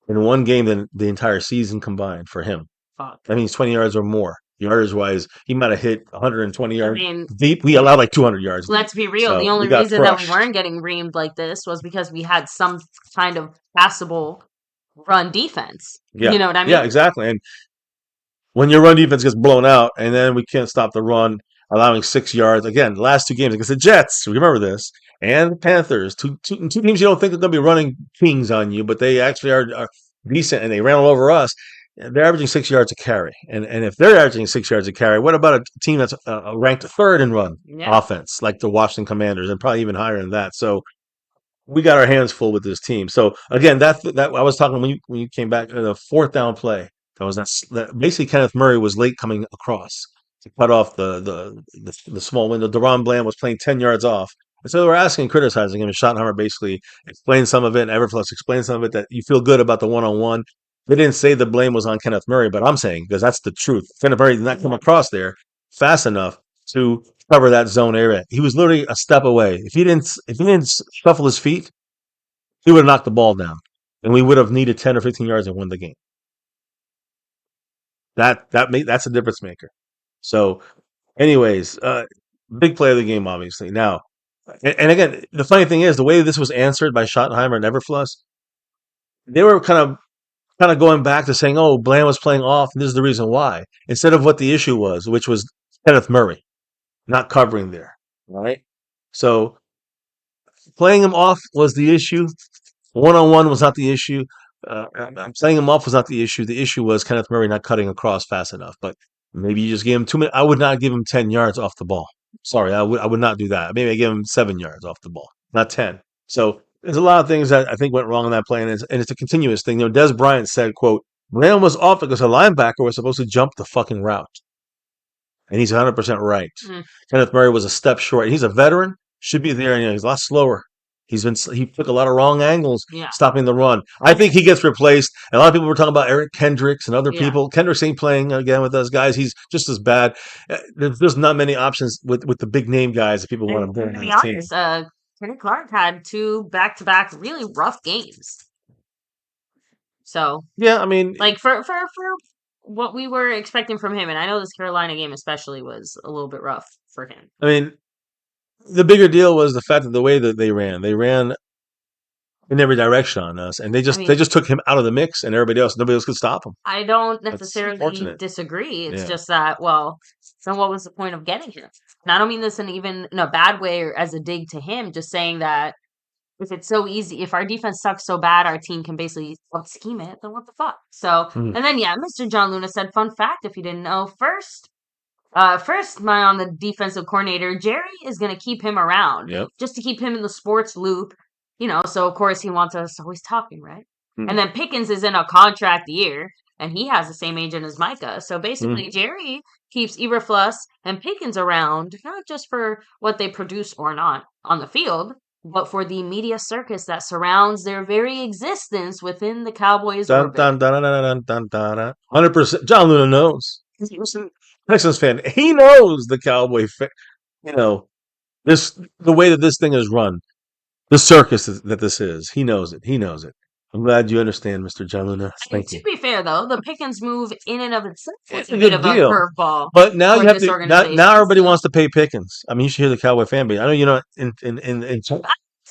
in one game than the entire season combined for him. Fuck. That means 20 yards or more. Yardage wise, he might have hit 120 yards mean, deep. We allowed like 200 yards. Let's be real. So the only we got reason that we crushed. weren't getting reamed like this was because we had some kind of passable run defense. Yeah. You know what I mean? Yeah, exactly. And when your run defense gets blown out and then we can't stop the run, allowing 6 yards. Again, the last two games against the Jets, remember this, and the Panthers, two teams you don't think are going to be running kings on you, but they actually are decent, and they ran all over us. They're averaging 6 yards a carry. And if they're averaging 6 yards a carry, what about a team that's ranked third in run offense, like the Washington Commanders, and probably even higher than that? So we got our hands full with this team. So again, that I was talking when you came back, the fourth down play. That basically Kenneth Murray was late coming across to cut off the small window. Deron Bland was playing 10 yards off. And so they were asking and criticizing him, and Schottenheimer basically explained some of it, and Everfluss explained some of it, that you feel good about the one-on-one. They didn't say the blame was on Kenneth Murray, but I'm saying, because that's the truth. Kenneth Murray did not come across there fast enough to cover that zone area. He was literally a step away. If he didn't shuffle his feet, he would have knocked the ball down, and we would have needed 10 or 15 yards and won the game. That's a difference maker. So, anyways, big play of the game, obviously. Now, and again, the funny thing is the way this was answered by Schottenheimer and Everfluss, they were kind of going back to saying, "Oh, Bland was playing off, and this is the reason why," instead of what the issue was, which was Kenneth Murray not covering there. Right. So playing him off was the issue. One-on-one was not the issue. Playing him off was not the issue. The issue was Kenneth Murray not cutting across fast enough. But maybe you just gave him 2 minutes. I would not give him 10 yards off the ball. Sorry, I would not do that. Maybe I give him 7 yards off the ball, not 10. So there's a lot of things that I think went wrong in that play, and it's a continuous thing. Des Bryant said, "quote Bland was off because a linebacker was supposed to jump the fucking route," and he's 100% right. Kenneth Murray was a step short. He's a veteran, should be there, and he's a lot slower. He took a lot of wrong angles stopping the run. I think he gets replaced. And a lot of people were talking about Eric Kendricks and other people. Kendricks ain't playing again with us guys. He's just as bad. There's not many options with the big name guys that people want to bring on the team. Kenny Clark had 2 back-to-back really rough games. So yeah, I mean, like for what we were expecting from him, and I know this Carolina game especially was a little bit rough for him. I mean, the bigger deal was the fact that the way that they ran in every direction on us, and they just took him out of the mix, and nobody else could stop him. I don't necessarily disagree. It's just that, well, so what was the point of getting him? And I don't mean this in a bad way or as a dig to him, just saying that if it's so easy, if our defense sucks so bad, our team can basically scheme it, then what the fuck? So, and then, Mr. John Luna said, fun fact, if you didn't know, first, on the defensive coordinator, Jerry is going to keep him around just to keep him in the sports loop, so of course he wants us always talking, right? And then Pickens is in a contract year, and he has the same agent as Micah. So basically, Jerry keeps Eberfluss and Pickens around, not just for what they produce or not on the field, but for the media circus that surrounds their very existence within the Cowboys. 100%. John Luna knows. He's a Texans fan. He knows the Cowboy fan. The way that this thing is run, the circus that this is. He knows it. I'm glad you understand, Mr. John Luna. Thank you. To be fair, though, the Pickens move in and of itself was a bit good of deal. a curveball. But now you have to. Now everybody wants to pay Pickens. I mean, you should hear the Cowboy fan base. I know you're not in.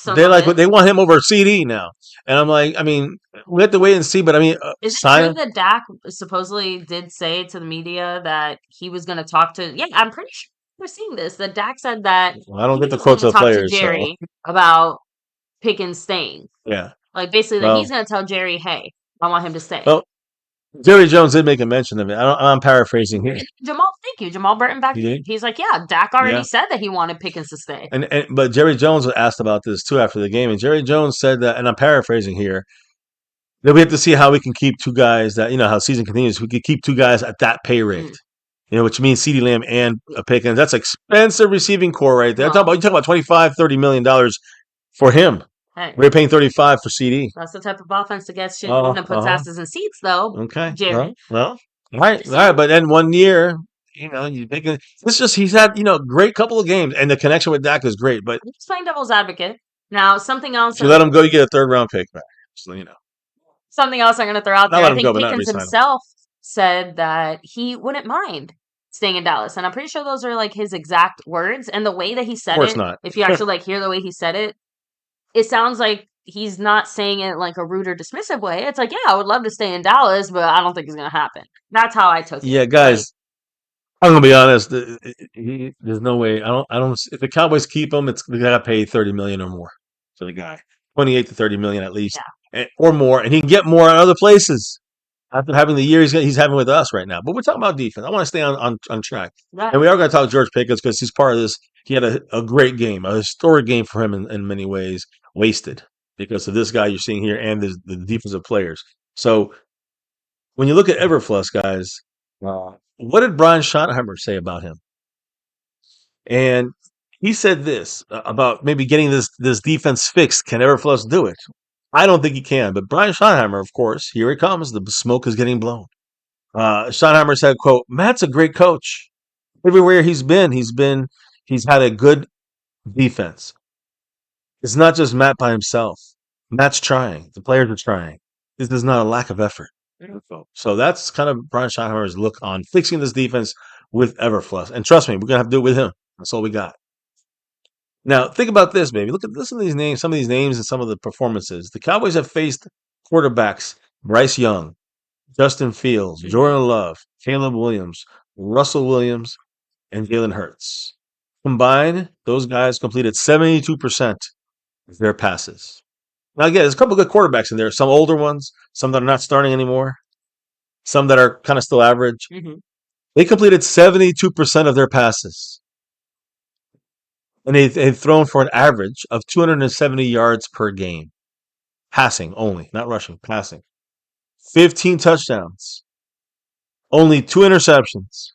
They want him over Ceedee now, and I'm like, I mean, we have to wait and see. But I mean, is it true that Dak supposedly did say to the media that he was going to talk to? Yeah, I'm pretty sure we're seeing this. That Dak said that. Well, I don't get the quotes of the players. To Jerry about Pickens staying. Yeah. Like, basically, that he's going to tell Jerry, hey, I want him to stay. Well, Jerry Jones did make a mention of it. I'm paraphrasing here. Thank you. Jamal Burton back. He's like, yeah, Dak already said that he wanted Pickens to stay. But Jerry Jones was asked about this, too, after the game. And Jerry Jones said that, and I'm paraphrasing here, that we have to see how we can keep 2 guys that, how season continues. We could keep 2 guys at that pay rate. Which means CeeDee Lamb and Pickens. That's expensive receiving core right there. You talk about $25-30 million for him. Hey. We're paying $35 for CeeDee. That's the type of offense that gets shit and puts asses in seats, though. Okay. Jerry. Well, all right. But then 1 year, it's just he's had great couple of games, and the connection with Dak is great. But Just playing devil's advocate. Now, something else. if you let him go, you get a third round pick back. So Something else I'm going to throw out not there. let I him go, think but not Pickens re-sign him. himself said that he wouldn't mind staying in Dallas, and I'm pretty sure those are like his exact words. And the way that he said Of course it, not. if you actually like hear the way he said it, it sounds like he's not saying it like a rude or dismissive way. It's like, yeah, I would love to stay in Dallas, but I don't think it's going to happen. That's how I took it. Yeah, guys, I'm gonna be honest. There's no way. I don't. If the Cowboys keep him, they gotta pay $30 million or more for the guy. 28 to 30 million at least, or more, and he can get more in other places after having the year he's having with us right now. But we're talking about defense. I want to stay on track, and we are going to talk George Pickens because he's part of this. He had a great game, a historic game for him in many ways, wasted because of this guy you're seeing here and the defensive players. So when you look at Everfluss, guys, what did Brian Schottenheimer say about him? And he said this about maybe getting this defense fixed. Can Everfluss do it? I don't think he can. But Brian Schottenheimer, of course, here he comes. The smoke is getting blown. Schottenheimer said, "quote Matt's a great coach. Everywhere he's had a good defense. It's not just Matt by himself. Matt's trying. The players are trying. This is not a lack of effort." So that's kind of Brian Schottenheimer's look on fixing this defense with Everfluss. And trust me, we're gonna have to do it with him. That's all we got. Now think about this, baby. Listen to these names, some of these names, and some of the performances. The Cowboys have faced quarterbacks: Bryce Young, Justin Fields, Jordan Love, Caleb Williams, Russell Williams, and Jalen Hurts. Combined, those guys completed 72% of their passes. Now, again, there's a couple of good quarterbacks in there. Some older ones, some that are not starting anymore, some that are kind of still average. They completed 72% of their passes. And they've thrown for an average of 270 yards per game. Passing only, not rushing, passing. 15 touchdowns. Only 2 interceptions.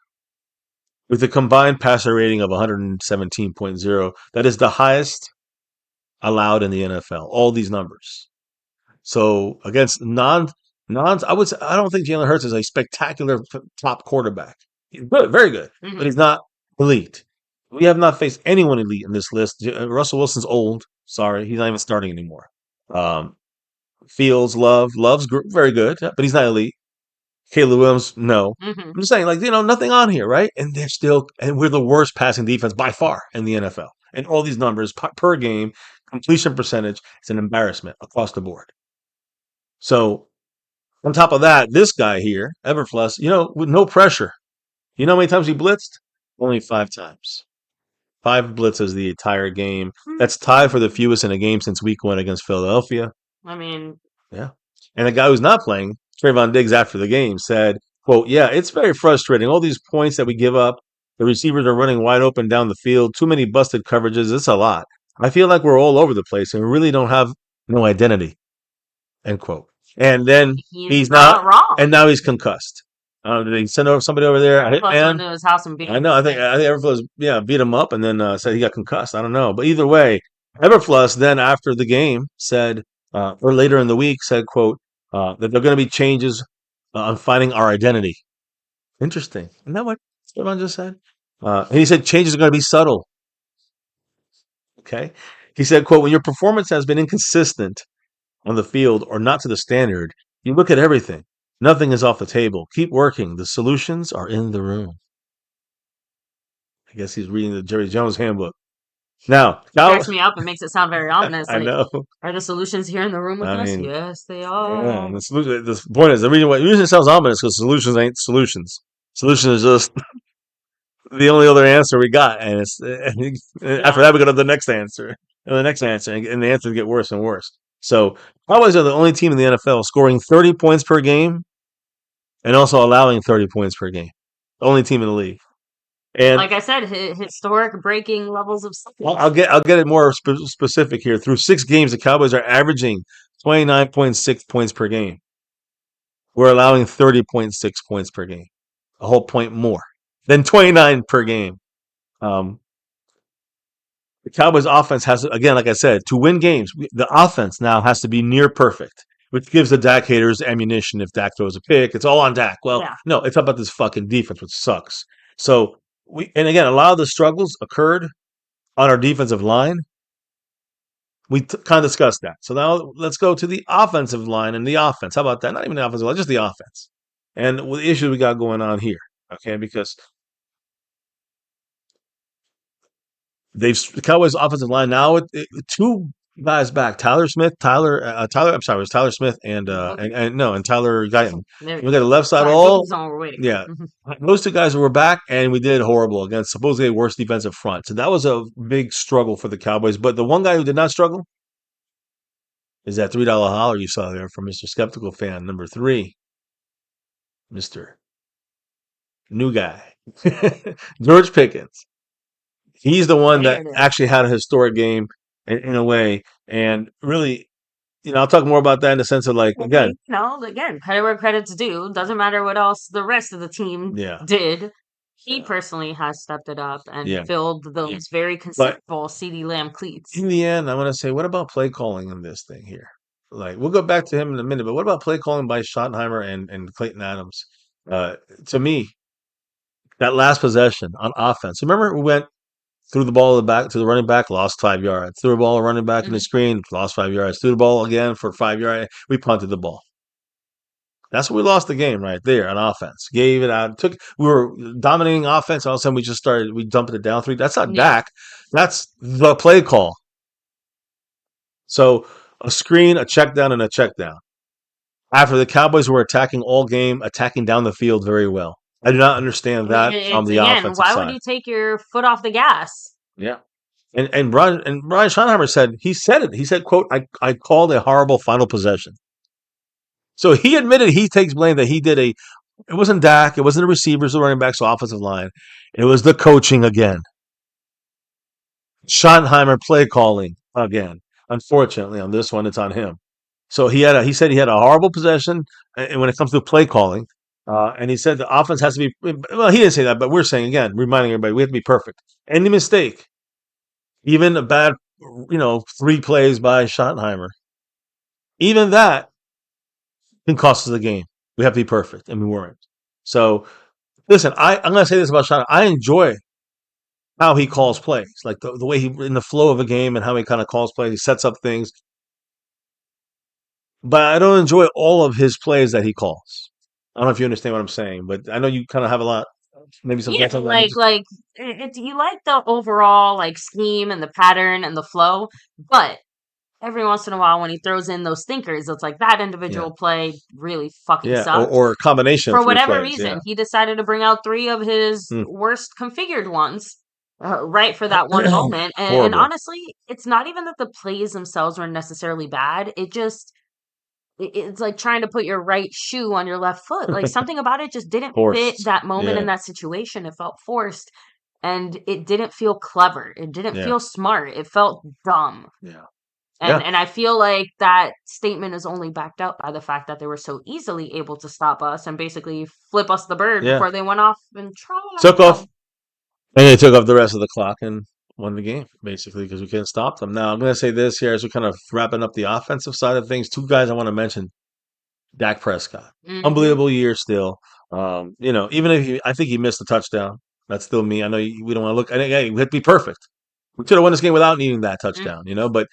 With a combined passer rating of 117.0. That is the highest allowed in the NFL. All these numbers. So against I don't think Jalen Hurts is a spectacular top quarterback. He's good, very good, but he's not elite. We have not faced anyone elite in this list. Russell Wilson's old. Sorry, he's not even starting anymore. Fields, Love's very good, but he's not elite. Caleb Williams, no. I'm just saying, nothing on here, right? And we're the worst passing defense by far in the NFL. And all these numbers per game, completion percentage, it's an embarrassment across the board. So, on top of that, this guy here, Everfluss, with no pressure. You know how many times he blitzed? Only 5 times. 5 blitzes the entire game. That's tied for the fewest in a game since week 1 against Philadelphia. I mean, yeah. And the guy who's not playing, Trayvon Diggs, after the game said, quote, "Yeah, it's very frustrating. All these points that we give up, the receivers are running wide open down the field, too many busted coverages. It's a lot. I feel like we're all over the place and we really don't have no identity." End quote. And then he's not wrong. And now he's concussed. Did they send somebody over there? Went to his house and beat him. I know. I think Everfluss, beat him up and then said he got concussed. I don't know. But either way, Everfluss then after the game said, or later in the week said, quote, that there are going to be changes on finding our identity. Interesting. Isn't that what Stefan just said? And he said changes are going to be subtle. Okay. He said, quote, "When your performance has been inconsistent on the field or not to the standard, you look at everything. Nothing is off the table. Keep working. The solutions are in the room." I guess he's reading the Jerry Jones handbook. Now, cracks me up and makes it sound very ominous. I know. Are the solutions here in the room with us? Yes, they are. Yeah, and the point is, the reason it sounds ominous because solutions ain't solutions. Solution is just the only other answer we got, and after that we go to the next answer and the next answer, and the answers get worse and worse. So Cowboys are the only team in the NFL scoring 30 points per game and also allowing 30 points per game. The only team in the league. And like I said, historic breaking levels of success. I'll get it more specific here. Through 6 games, the Cowboys are averaging 29.6 points per game. We're allowing 30.6 points per game. A whole point more than 29 per game. The Cowboys offense has, again, like I said, to win games, the offense now has to be near perfect, which gives the Dak haters ammunition if Dak throws a pick. It's all on Dak. Well, no, it's about this fucking defense, which sucks. So and again, a lot of the struggles occurred on our defensive line. We kind of discussed that. So now let's go to the offensive line and the offense. How about that? Not even the offensive line, just the offense. And the issues we got going on here, okay? Because the Cowboys' offensive line now two guys back, Tyler Smith, I'm sorry, it was Tyler Smith and Tyler Guyton. We got the left side all. Yeah, those two guys were back, and we did horrible against supposedly a worse defensive front. So that was a big struggle for the Cowboys. But the one guy who did not struggle is that $3 holler you saw there from Mr. Skeptical Fan number 3, Mr. New Guy, George Pickens. He's the one that actually had a historic game in a way, and really, I'll talk more about that in the sense of again, credit where credit's due. Doesn't matter what else the rest of the team did. He personally has stepped it up and filled those very considerable Ceedee Lamb cleats. In the end, I want to say, what about play calling in this thing here? We'll go back to him in a minute, but what about play calling by Schottenheimer and Clayton Adams? To me, that last possession on offense. Remember, we went threw the ball to the running back, lost 5 yards. Threw the ball running back in the screen, lost 5 yards. Threw the ball again for 5 yards. We punted the ball. That's what we lost the game right there on offense. Gave it out. We were dominating offense. All of a sudden, we dumped it down 3. That's not Dak. That's the play call. So a screen, a check down, and a check down. After the Cowboys were attacking all game, attacking down the field very well. I do not understand that on the offensive side. Why would you take your foot off the gas? Yeah. And Brian Schottenheimer said it. He said, quote, I called a horrible final possession. So he admitted he takes blame that he did it wasn't Dak, it wasn't the receivers, the running backs, the offensive line. It was the coaching again. Schottenheimer play calling again. Unfortunately, on this one, it's on him. So he said he had a horrible possession when it comes to play calling. And he said the offense has to be, well, he didn't say that, but we're saying again, reminding everybody, we have to be perfect. Any mistake, even a bad, 3 plays by Schottenheimer, even that can cost us the game. We have to be perfect, and we weren't. So, listen, I'm going to say this about Schottenheimer. I enjoy how he calls plays, like the way he, in the flow of a game and how he kind of calls plays, he sets up things. But I don't enjoy all of his plays that he calls. I don't know if you understand what I'm saying, but I know you kind of have a lot. Maybe some you like the overall scheme and the pattern and the flow, but every once in a while when he throws in those stinkers, it's like that individual play really fucking sucks. Or a combination for whatever reason. He decided to bring out 3 of his worst configured ones. Right for that one moment. And honestly, it's not even that the plays themselves were necessarily bad. It's like trying to put your right shoe on your left foot. Like something about it just didn't fit that moment in that situation. It felt forced and it didn't feel clever. It didn't feel smart. It felt dumb. Yeah. And I feel like that statement is only backed up by the fact that they were so easily able to stop us and basically flip us the bird before they went off and took off. And they took off the rest of the clock and won the game, basically, because we couldn't stop them. Now, I'm going to say this here as we're kind of wrapping up the offensive side of things. 2 guys I want to mention. Dak Prescott. Unbelievable year still. Even if I think he missed a touchdown. That's still me. I know we don't want to look. Hey, we have to be perfect. We could have won this game without needing that touchdown, but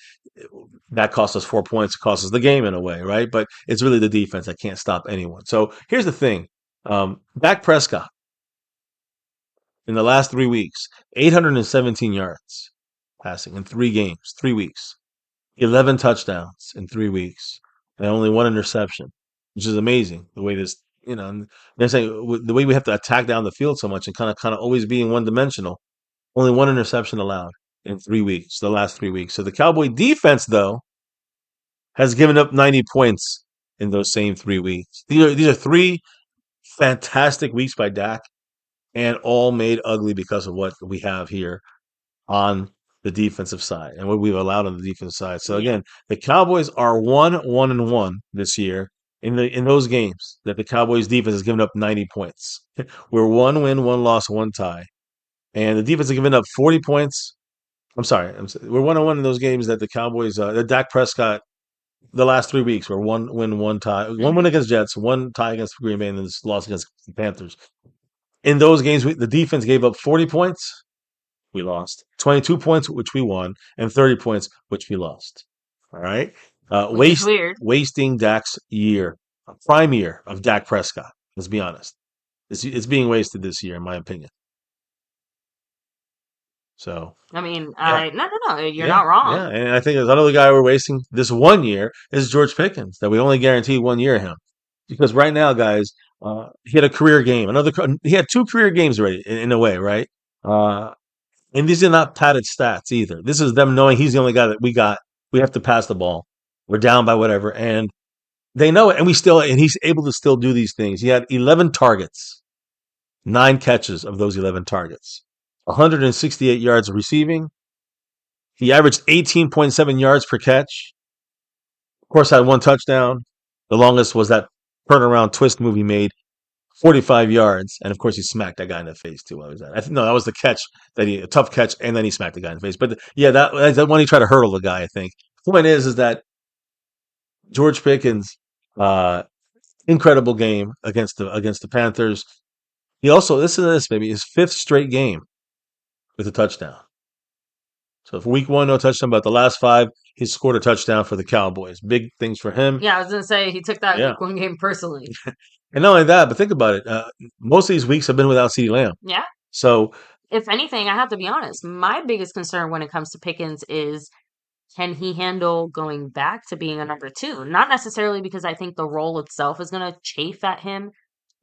that cost us 4 points. It cost us the game in a way, right? But it's really the defense that can't stop anyone. So here's the thing. Dak Prescott, in the last 3 weeks, 817 yards passing in 3 games, 3 weeks. 11 touchdowns in 3 weeks, and only 1 interception, which is amazing. The way this, they're saying the way we have to attack down the field so much and kind of always being one-dimensional. Only 1 interception allowed in 3 weeks, the last 3 weeks. So the Cowboy defense, though, has given up 90 points in those same 3 weeks. These are 3 fantastic weeks by Dak, and all made ugly because of what we have here on the defensive side and what we've allowed on the defensive side. So again, the Cowboys are 1-1-1 this year in those games that the Cowboys defense has given up 90 points. We're 1 win, 1 loss, 1 tie. And the defense has given up 40 points. I'm sorry. We're 1-1 in those games that the Cowboys, that Dak Prescott, the last 3 weeks were 1 win, 1 tie. 1 win against Jets, 1 tie against Green Bay, and then this loss against the Panthers. In those games, the defense gave up 40 points. We lost 22 points, which we won, and 30 points, which we lost. All right. Which is weird. Wasting Dak's year, a prime year of Dak Prescott. Let's be honest. It's being wasted this year, in my opinion. So I mean, yeah, no, you're yeah, not wrong. yeah. And I think there's another guy we're wasting this 1 year is George Pickens, that we only guarantee 1 year of him. Because right now, guys, he had a career game. He had 2 career games already in a way, right? Uh, and these are not padded stats either. This is them knowing he's the only guy that we got. We have to pass the ball. We're down by whatever, and they know it. And he's able to still do these things. He had 11 targets, 9 catches of those 11 targets, 168 yards receiving. He averaged 18.7 yards per catch. Of course, had 1 touchdown. The longest was that turnaround twist move he made, 45 yards. And of course, he smacked that guy in the face too. What was that? No, that was the catch a tough catch, and then he smacked the guy in the face. But yeah, that one he tried to hurdle the guy. I think the point is that George Pickens, uh, incredible game against the Panthers. He also this maybe his 5th straight game with a touchdown. So for week 1, no touchdown, but the last 5, he scored a touchdown for the Cowboys. Big things for him. Yeah, I was gonna say he took that Yeah. week 1 game personally. And not only that, but think about it. Most of these weeks have been without CeeDee Lamb. Yeah. So If anything, I have to be honest. My biggest concern when it comes to Pickens is, can he handle going back to being a number 2? Not necessarily because I think the role itself is going to chafe at him,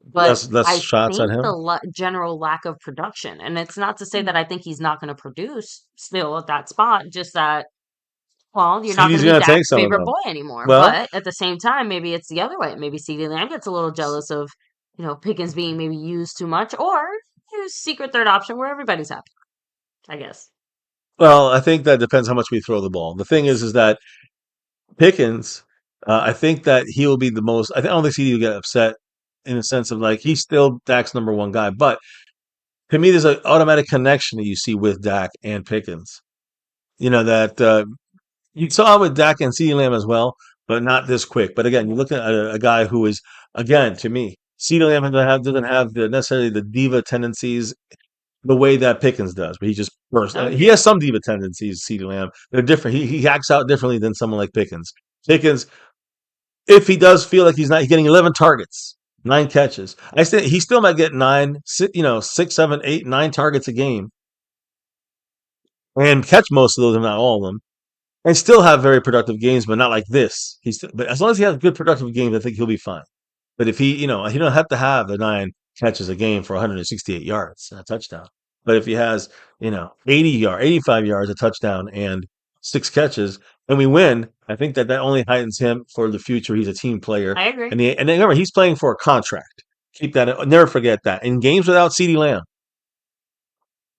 but less I shots at think him. the general lack of production. And it's not to say that I think he's not going to produce still at that spot, just that, well, you're not going CeeDee's to be gonna take Dak's some of favorite them. boy anymore. Well, But at the same time, maybe it's the other way. Maybe CeeDee Lamb gets a little jealous of, Pickens being maybe used too much, or his secret third option where everybody's happy, I guess. well, I think that depends how much we throw the ball. The thing is that Pickens, I think that he will be the most. I don't think CeeDee will get upset in the sense of like he's still Dak's number 1 guy, but to me, there's an automatic connection that you see with Dak and Pickens. That you saw with Dak and CeeDee Lamb as well, but not this quick. But again, you look at a guy who is, again, to me, CeeDee Lamb doesn't have necessarily the diva tendencies the way that Pickens does, but he just bursts. He has some diva tendencies, CeeDee Lamb. They're different. He acts out differently than someone like Pickens. Pickens, if he does feel like he's getting 11 targets, 9 catches, he still might get 6, 7, 8, 9 targets a game and catch most of those, if not all of them, and still have very productive games, but not like this. But as long as he has good productive games, I think he'll be fine. But if he don't have to have the 9 catches a game for 168 yards and a touchdown. But if he has, 85 yards, a touchdown, and 6 catches, and we win, I think that only heightens him for the future. He's a team player. I agree. And remember, he's playing for a contract. Keep that. Never forget that. In games without CeeDee Lamb,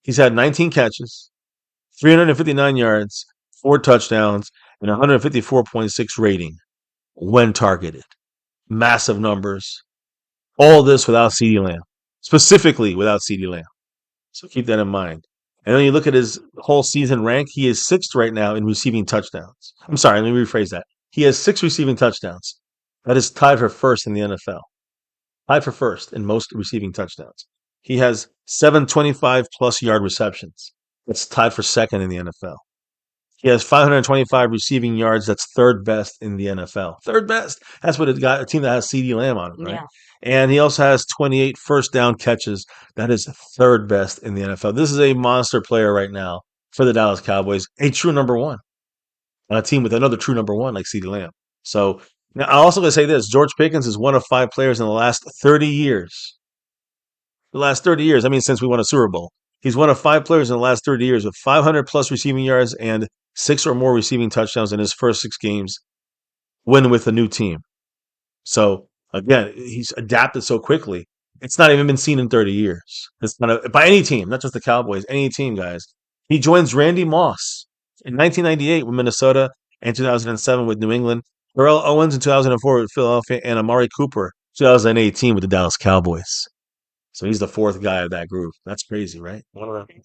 he's had 19 catches, 359 yards, 4 touchdowns, and 154.6 rating when targeted. Massive numbers. All this without CeeDee Lamb. Specifically without CeeDee Lamb. So keep that in mind. And then you look at his whole season rank, he is 6th right now in receiving touchdowns. I'm sorry, let me rephrase that. He has 6 receiving touchdowns. That is tied for first in the NFL. Tied for first in most receiving touchdowns. He has 725-plus yard receptions. That's tied for second in the NFL. He has 525 receiving yards. That's 3rd best in the NFL. 3rd best. That's what a team that has CeeDee Lamb on it, right? Yeah. And he also has 28 first down catches. That is 3rd best in the NFL. This is a monster player right now for the Dallas Cowboys. A true number 1 on a team with another true number 1 like CeeDee Lamb. So now I'm also going to say this. George Pickens is one of 5 players in the last 30 years. The last 30 years, I mean, since we won a Super Bowl. He's one of 5 players in the last 30 years with 500-plus receiving yards and 6 or more receiving touchdowns in his first 6 games when with a new team. So, again, he's adapted so quickly. It's not even been seen in 30 years. It's not by any team, not just the Cowboys, any team, guys. He joins Randy Moss in 1998 with Minnesota and 2007 with New England, Terrell Owens in 2004 with Philadelphia, and Amari Cooper 2018 with the Dallas Cowboys. So he's the 4th guy of that group. That's crazy, right?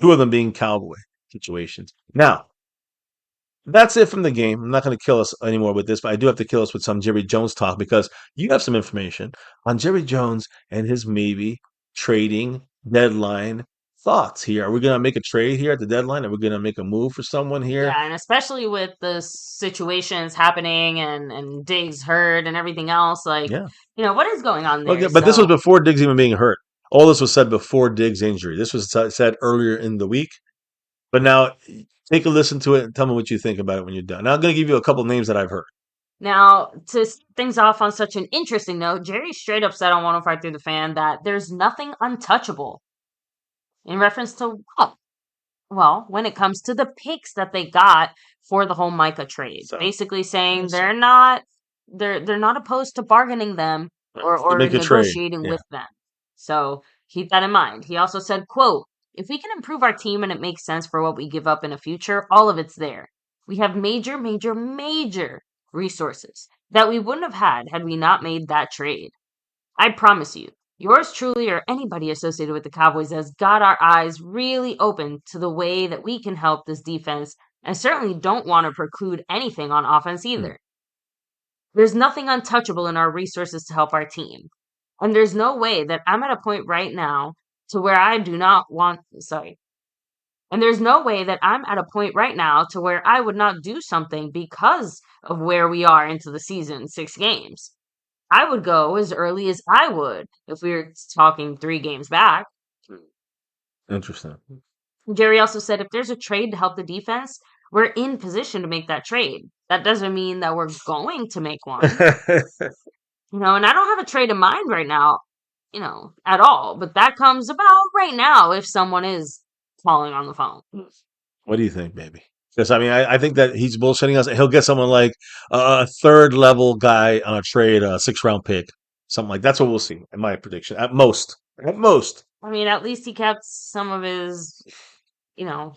2 of them being Cowboy situations. Now, that's it from the game. I'm not going to kill us anymore with this, but I do have to kill us with some Jerry Jones talk because you have some information on Jerry Jones and his maybe trading deadline thoughts here. Are we going to make a trade here at the deadline? Are we going to make a move for someone here? Yeah, and especially with the situations happening and Diggs hurt and everything else, like, Yeah. what is going on there? Okay, but this was before Diggs even being hurt. All this was said before Diggs' injury. This was said earlier in the week. But now take a listen to it and tell me what you think about it when you're done. Now I'm going to give you a couple names that I've heard. Now, to start things off on such an interesting note, Jerry straight up said on 105 Through the Fan that there's nothing untouchable in reference to what? Well, when it comes to the picks that they got for the whole Micah trade, So, basically saying yes. they're not opposed to bargaining them or make a trade. negotiating Yeah. with them. So keep that in mind. He also said, quote, if we can improve our team and it makes sense for what we give up in the future, all of it's there. We have major, major, major resources that we wouldn't have had we not made that trade. I promise you, yours truly or anybody associated with the Cowboys has got our eyes really open to the way that we can help this defense and certainly don't want to preclude anything on offense either. There's nothing untouchable in our resources to help our team. And there's no way that I'm at a point right now to where I do not want, sorry. And there's no way that I'm at a point right now to where I would not do something because of where we are into the season, 6 games. I would go as early as I would if we were talking 3 games back. Interesting. Jerry also said if there's a trade to help the defense, we're in position to make that trade. That doesn't mean that we're going to make one. And I don't have a trade in mind right now, at all. But that comes about right now if someone is calling on the phone. What do you think, baby? Because I think that he's bullshitting us. He'll get someone like a third level guy on a trade, a 6th-round pick, something like that's what we'll see. In my prediction, at most, at most. I mean, at least he kept some of his,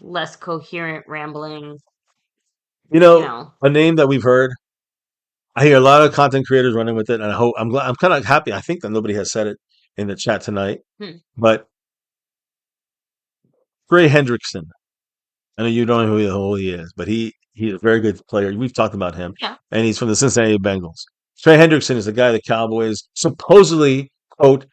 less coherent rambling. A name that we've heard. I hear a lot of content creators running with it, and I'm kind of happy. I think that nobody has said it in the chat tonight, but Trey Hendrickson. I know you don't know who he is, but he's a very good player. We've talked about him, and he's from the Cincinnati Bengals. Trey Hendrickson is the guy the Cowboys supposedly, quote,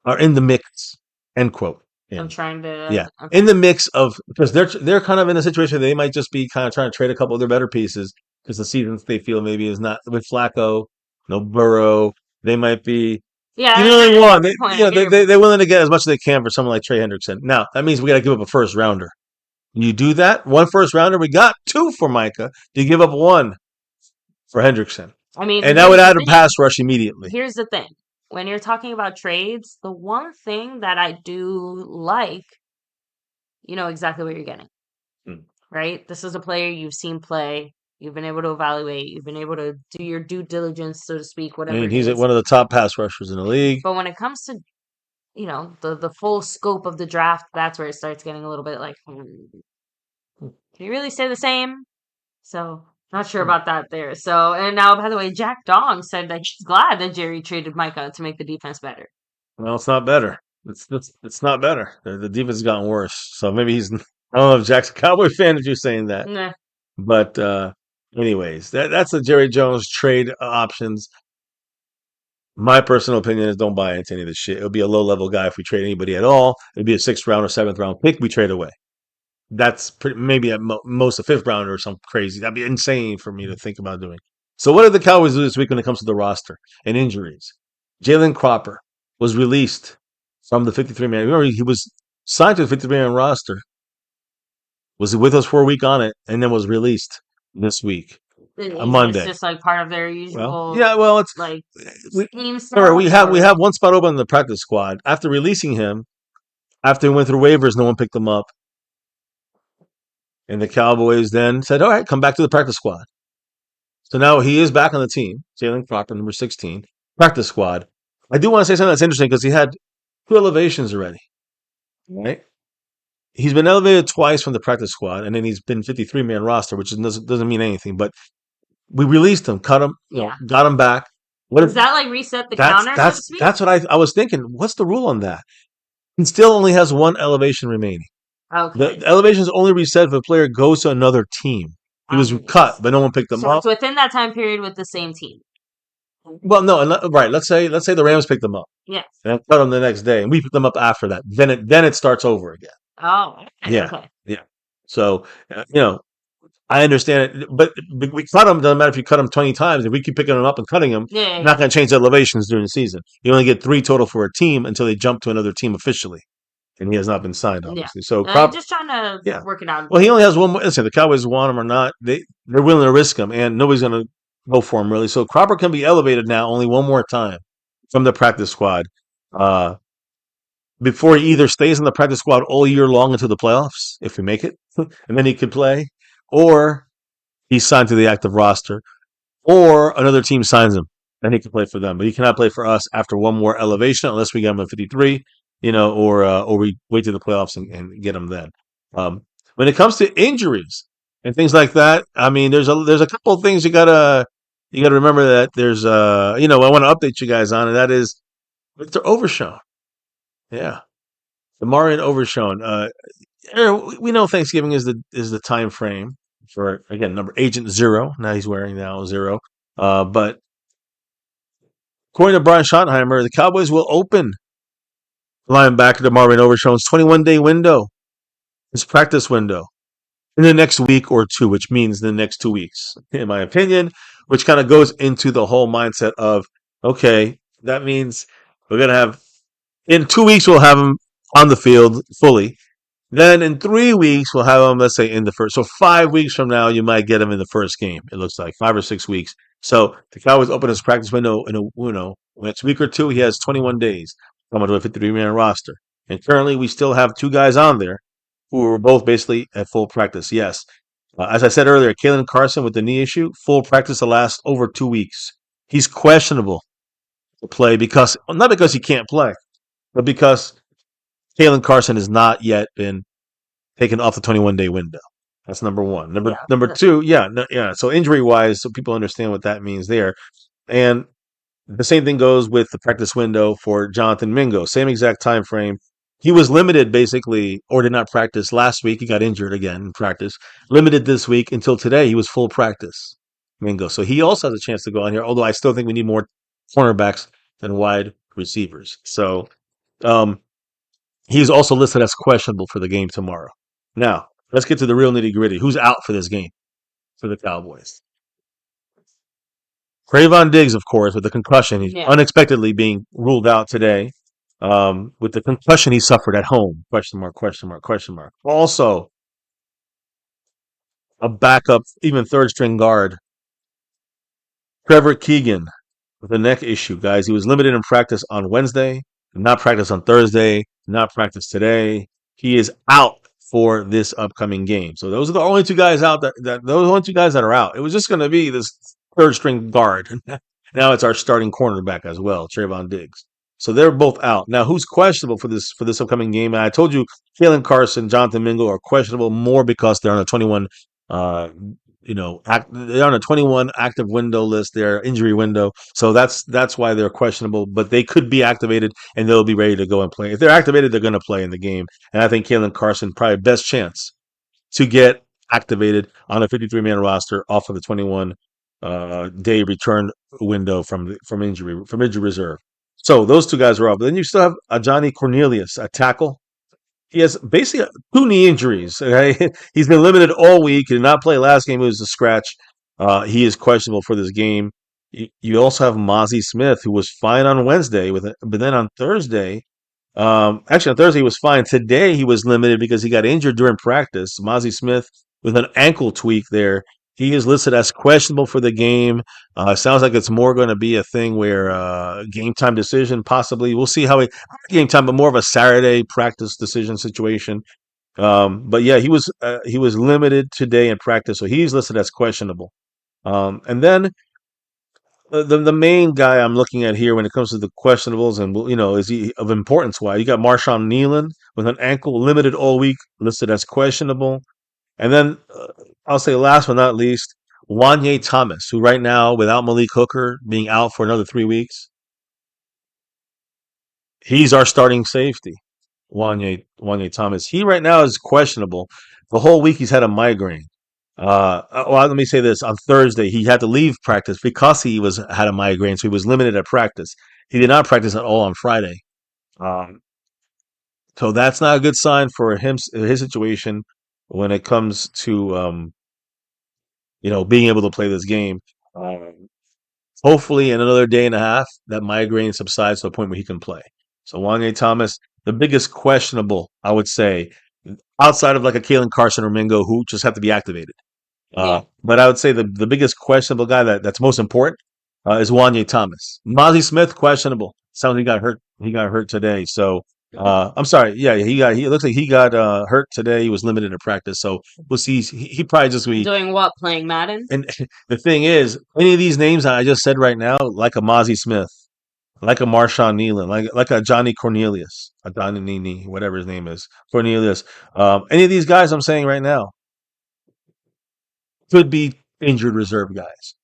are in the mix, end quote. I'm trying to... Yeah, okay. In the mix of... Because they're kind of in a situation they might just be kind of trying to trade a couple of their better pieces because the seasons they feel maybe is not... With Flacco, no Burrow, they might be... Yeah, you really want... They're willing to get as much as they can for someone like Trey Hendrickson. Now, that means we got to give up a first rounder. You do that, 1 first rounder. We got 2 for Micah. You give up 1 for Hendrickson. I mean, and that would add a pass rush immediately. Here's the thing: when you're talking about trades, the one thing that I do like, you know exactly what you're getting, right? This is a player you've seen play. You've been able to evaluate. You've been able to do your due diligence, so to speak. Whatever. I mean, he's one of the top pass rushers in the league. But when it comes to the full scope of the draft, that's where it starts getting a little bit like, can you really say the same? So, not sure about that there. So, and now, by the way, Jack Dong said that he's glad that Jerry traded Micah to make the defense better. Well, it's not better. It's not better. The defense has gotten worse. So maybe he's... I don't know if Jack's a Cowboy fan if you're saying that. Nah. But anyways, that's the Jerry Jones trade options. My personal opinion is don't buy into any of this shit. It'll be a low-level guy if we trade anybody at all. It'll be a 6th-round or 7th-round pick we trade away. That's maybe at most a 5th rounder or something crazy. That'd be insane for me to think about doing. So what did the Cowboys do this week when it comes to the roster and injuries? Jalen Cropper was released from the 53-man. Remember, he was signed to the 53-man roster, was with us for a week on it, and then was released this week. A Monday. It's just like part of their usual. It's like scheme stuff. We have 1 spot open in the practice squad. After releasing him, after he went through waivers, no one picked him up. And the Cowboys then said, all right, come back to the practice squad. So now he is back on the team. Jalen Cropper, number 16, practice squad. I do want to say something that's interesting because he had 2 elevations already. Right? He's been elevated twice from the practice squad, and then he's been 53-man roster, which doesn't mean anything. But we released him, cut him, got him back. Does that like reset the counter? That's what I was thinking. What's the rule on that? He still only has 1 elevation remaining. Okay. The elevation is only reset if a player goes to another team. He was cut, but no one picked him up. It's within that time period with the same team. Well, no, right. Let's say the Rams pick them up Yes. and cut them the next day, and we pick them up after that. Then it starts over again. Oh, okay, Yeah, okay. yeah. So I understand it, but we cut them. Doesn't matter if you cut them 20 times. If we keep picking them up and cutting them, Yeah, yeah, not yeah. going to change the elevations during the season. You only get 3 total for a team until they jump to another team officially, and he has not been signed, Yeah. obviously. So Just trying to yeah. work it out. Well, he only has one more. Listen, the Cowboys want him or not, they're willing to risk him, and nobody's going to go for him really. So Cropper can be elevated now only one more time from the practice squad uh, before he either stays in the practice squad all year long until the playoffs, if we make it, and then he could play, or he's signed to the active roster, or another team signs him, then he can play for them. But he cannot play for us after one more elevation unless we get him at 53, or we wait to the playoffs and get him then. When it comes to injuries and things like that, I mean, there's a couple of things you gotta remember that there's I want to update you guys on, and that is Victor Overshown. Yeah, the Marion Overshown. We know Thanksgiving is the time frame for, again, number Agent Zero. Now he's wearing now zero. But according to Brian Schottenheimer, the Cowboys will open linebacker to Marvin Overshown's 21-day window, his practice window, in the next week or two, which means the next 2 weeks, in my opinion, which kind of goes into the whole mindset of, okay, that means we're going to have, in 2 weeks, we'll have him on the field fully. Then in 3 weeks, we'll have him, let's say, in the first. So 5 weeks from now, you might get him in the first game. It looks like 5 or 6 weeks. So the Cowboys open his practice window in next week or two. He has 21 days coming to a 53-man roster. And currently, we still have 2 guys on there who were both basically at full practice. Yes. As I said earlier, Kalen Carson with the knee issue, full practice will last over 2 weeks. He's questionable to play not because he can't play, but because Kalen Carson has not yet been taken off the 21-day window. That's number one. Number two, yeah, yeah. So injury wise, so people understand what that means there. And the same thing goes with the practice window for Jonathan Mingo. Same exact time frame. He was limited basically, or did not practice last week. He got injured again in practice. Limited this week until today. He was full practice, Mingo. So he also has a chance to go on here. Although I still think we need more cornerbacks than wide receivers. So he's also listed as questionable for the game tomorrow. Now, let's get to the real nitty gritty. Who's out for this game for the Cowboys? Trayvon Diggs, of course, with the concussion. He's unexpectedly being ruled out today with the concussion he suffered at home. Question mark, question mark, question mark. Also, a backup, even third string guard, Trevor Keegan, with a neck issue, guys. He was limited in practice on Wednesday, not practice on Thursday, not practice today. He is out for this upcoming game. So those are the only 2 guys out those are the only 2 guys that are out. It was just going to be this third string guard. Now it's our starting cornerback as well, Trayvon Diggs. So they're both out. Now who's questionable for this upcoming game? And I told you, Kalen Carson, Jonathan Mingo are questionable more because they're on a 21 they're on a 21 active window list, their injury window. So that's why they're questionable, but they could be activated and they'll be ready to go and play. If they're activated, they're going to play in the game. And I think Kalen Carson probably best chance to get activated on a 53-man roster off of the 21 day return window from injury reserve. So those 2 guys are off. But then you still have Johnny Cornelius, a tackle. He has basically 2 knee injuries. Okay? He's been limited all week. He did not play last game. It was a scratch. He is questionable for this game. You also have Mozzie Smith, who was fine on Wednesday, but then on Thursday, actually on Thursday he was fine. Today he was limited because he got injured during practice. Mozzie Smith with an ankle tweak there. He is listed as questionable for the game. Sounds like it's more going to be a thing where game time decision, possibly. We'll see how game time, but more of a Saturday practice decision situation. But yeah, he was limited today in practice, so he's listed as questionable. And then the main guy I'm looking at here when it comes to the questionables and is he of importance? Why you got Marshawn Nealon with an ankle limited all week, listed as questionable. And then I'll say last but not least, Wanye Thomas, who right now, without Malik Hooker being out for another 3 weeks, he's our starting safety. Wanye Thomas. He right now is questionable. The whole week he's had a migraine. Well, let me say this: on Thursday, he had to leave practice because he had a migraine, so he was limited at practice. He did not practice at all on Friday. Um, so that's not a good sign for his situation when it comes to being able to play this game. Um, Hopefully, in another day and a half, that migraine subsides to a point where he can play. So Wanye Thomas, the biggest questionable, I would say, outside of like a Kalen Carson or Mingo, who just have to be activated. But I would say the biggest questionable guy that's most important is Wanye Thomas. Mozzie Smith, questionable. Sounds he got hurt. He got hurt today. So I'm sorry. Yeah, he looks like he got hurt today. He was limited in practice. So we'll see. He probably just be Doing what? Playing Madden? And the thing is, any of these names that I just said right now, like a Mozzie Smith, like a Marshawn Nealon, like a Johnny Cornelius, a Donnie Nini, whatever his name is, Cornelius. Any of these guys I'm saying right now could be injured reserve guys.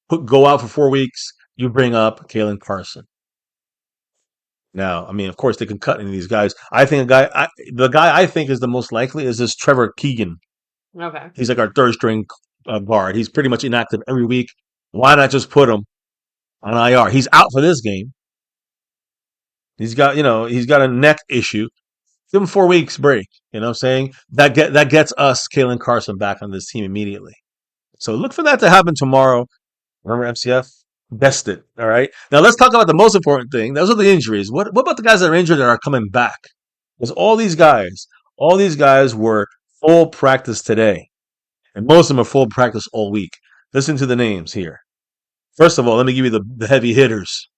Go out for 4 weeks. You bring up Kalen Carson. Now, I mean, of course, they can cut any of these guys. I think the guy I think is the most likely is this Trevor Keegan. Okay. He's like our third string guard. He's pretty much inactive every week. Why not just put him on IR? He's out for this game. He's got a neck issue. Give him 4 weeks break. You know what I'm saying? That gets us Kalen Carson back on this team immediately. So look for that to happen tomorrow. Remember MCF? Best it. All right. Now let's talk about the most important thing. Those are the injuries. What about the guys that are injured that are coming back? Because all these guys were full practice today. And most of them are full practice all week. Listen to the names here. First of all, let me give you the heavy hitters.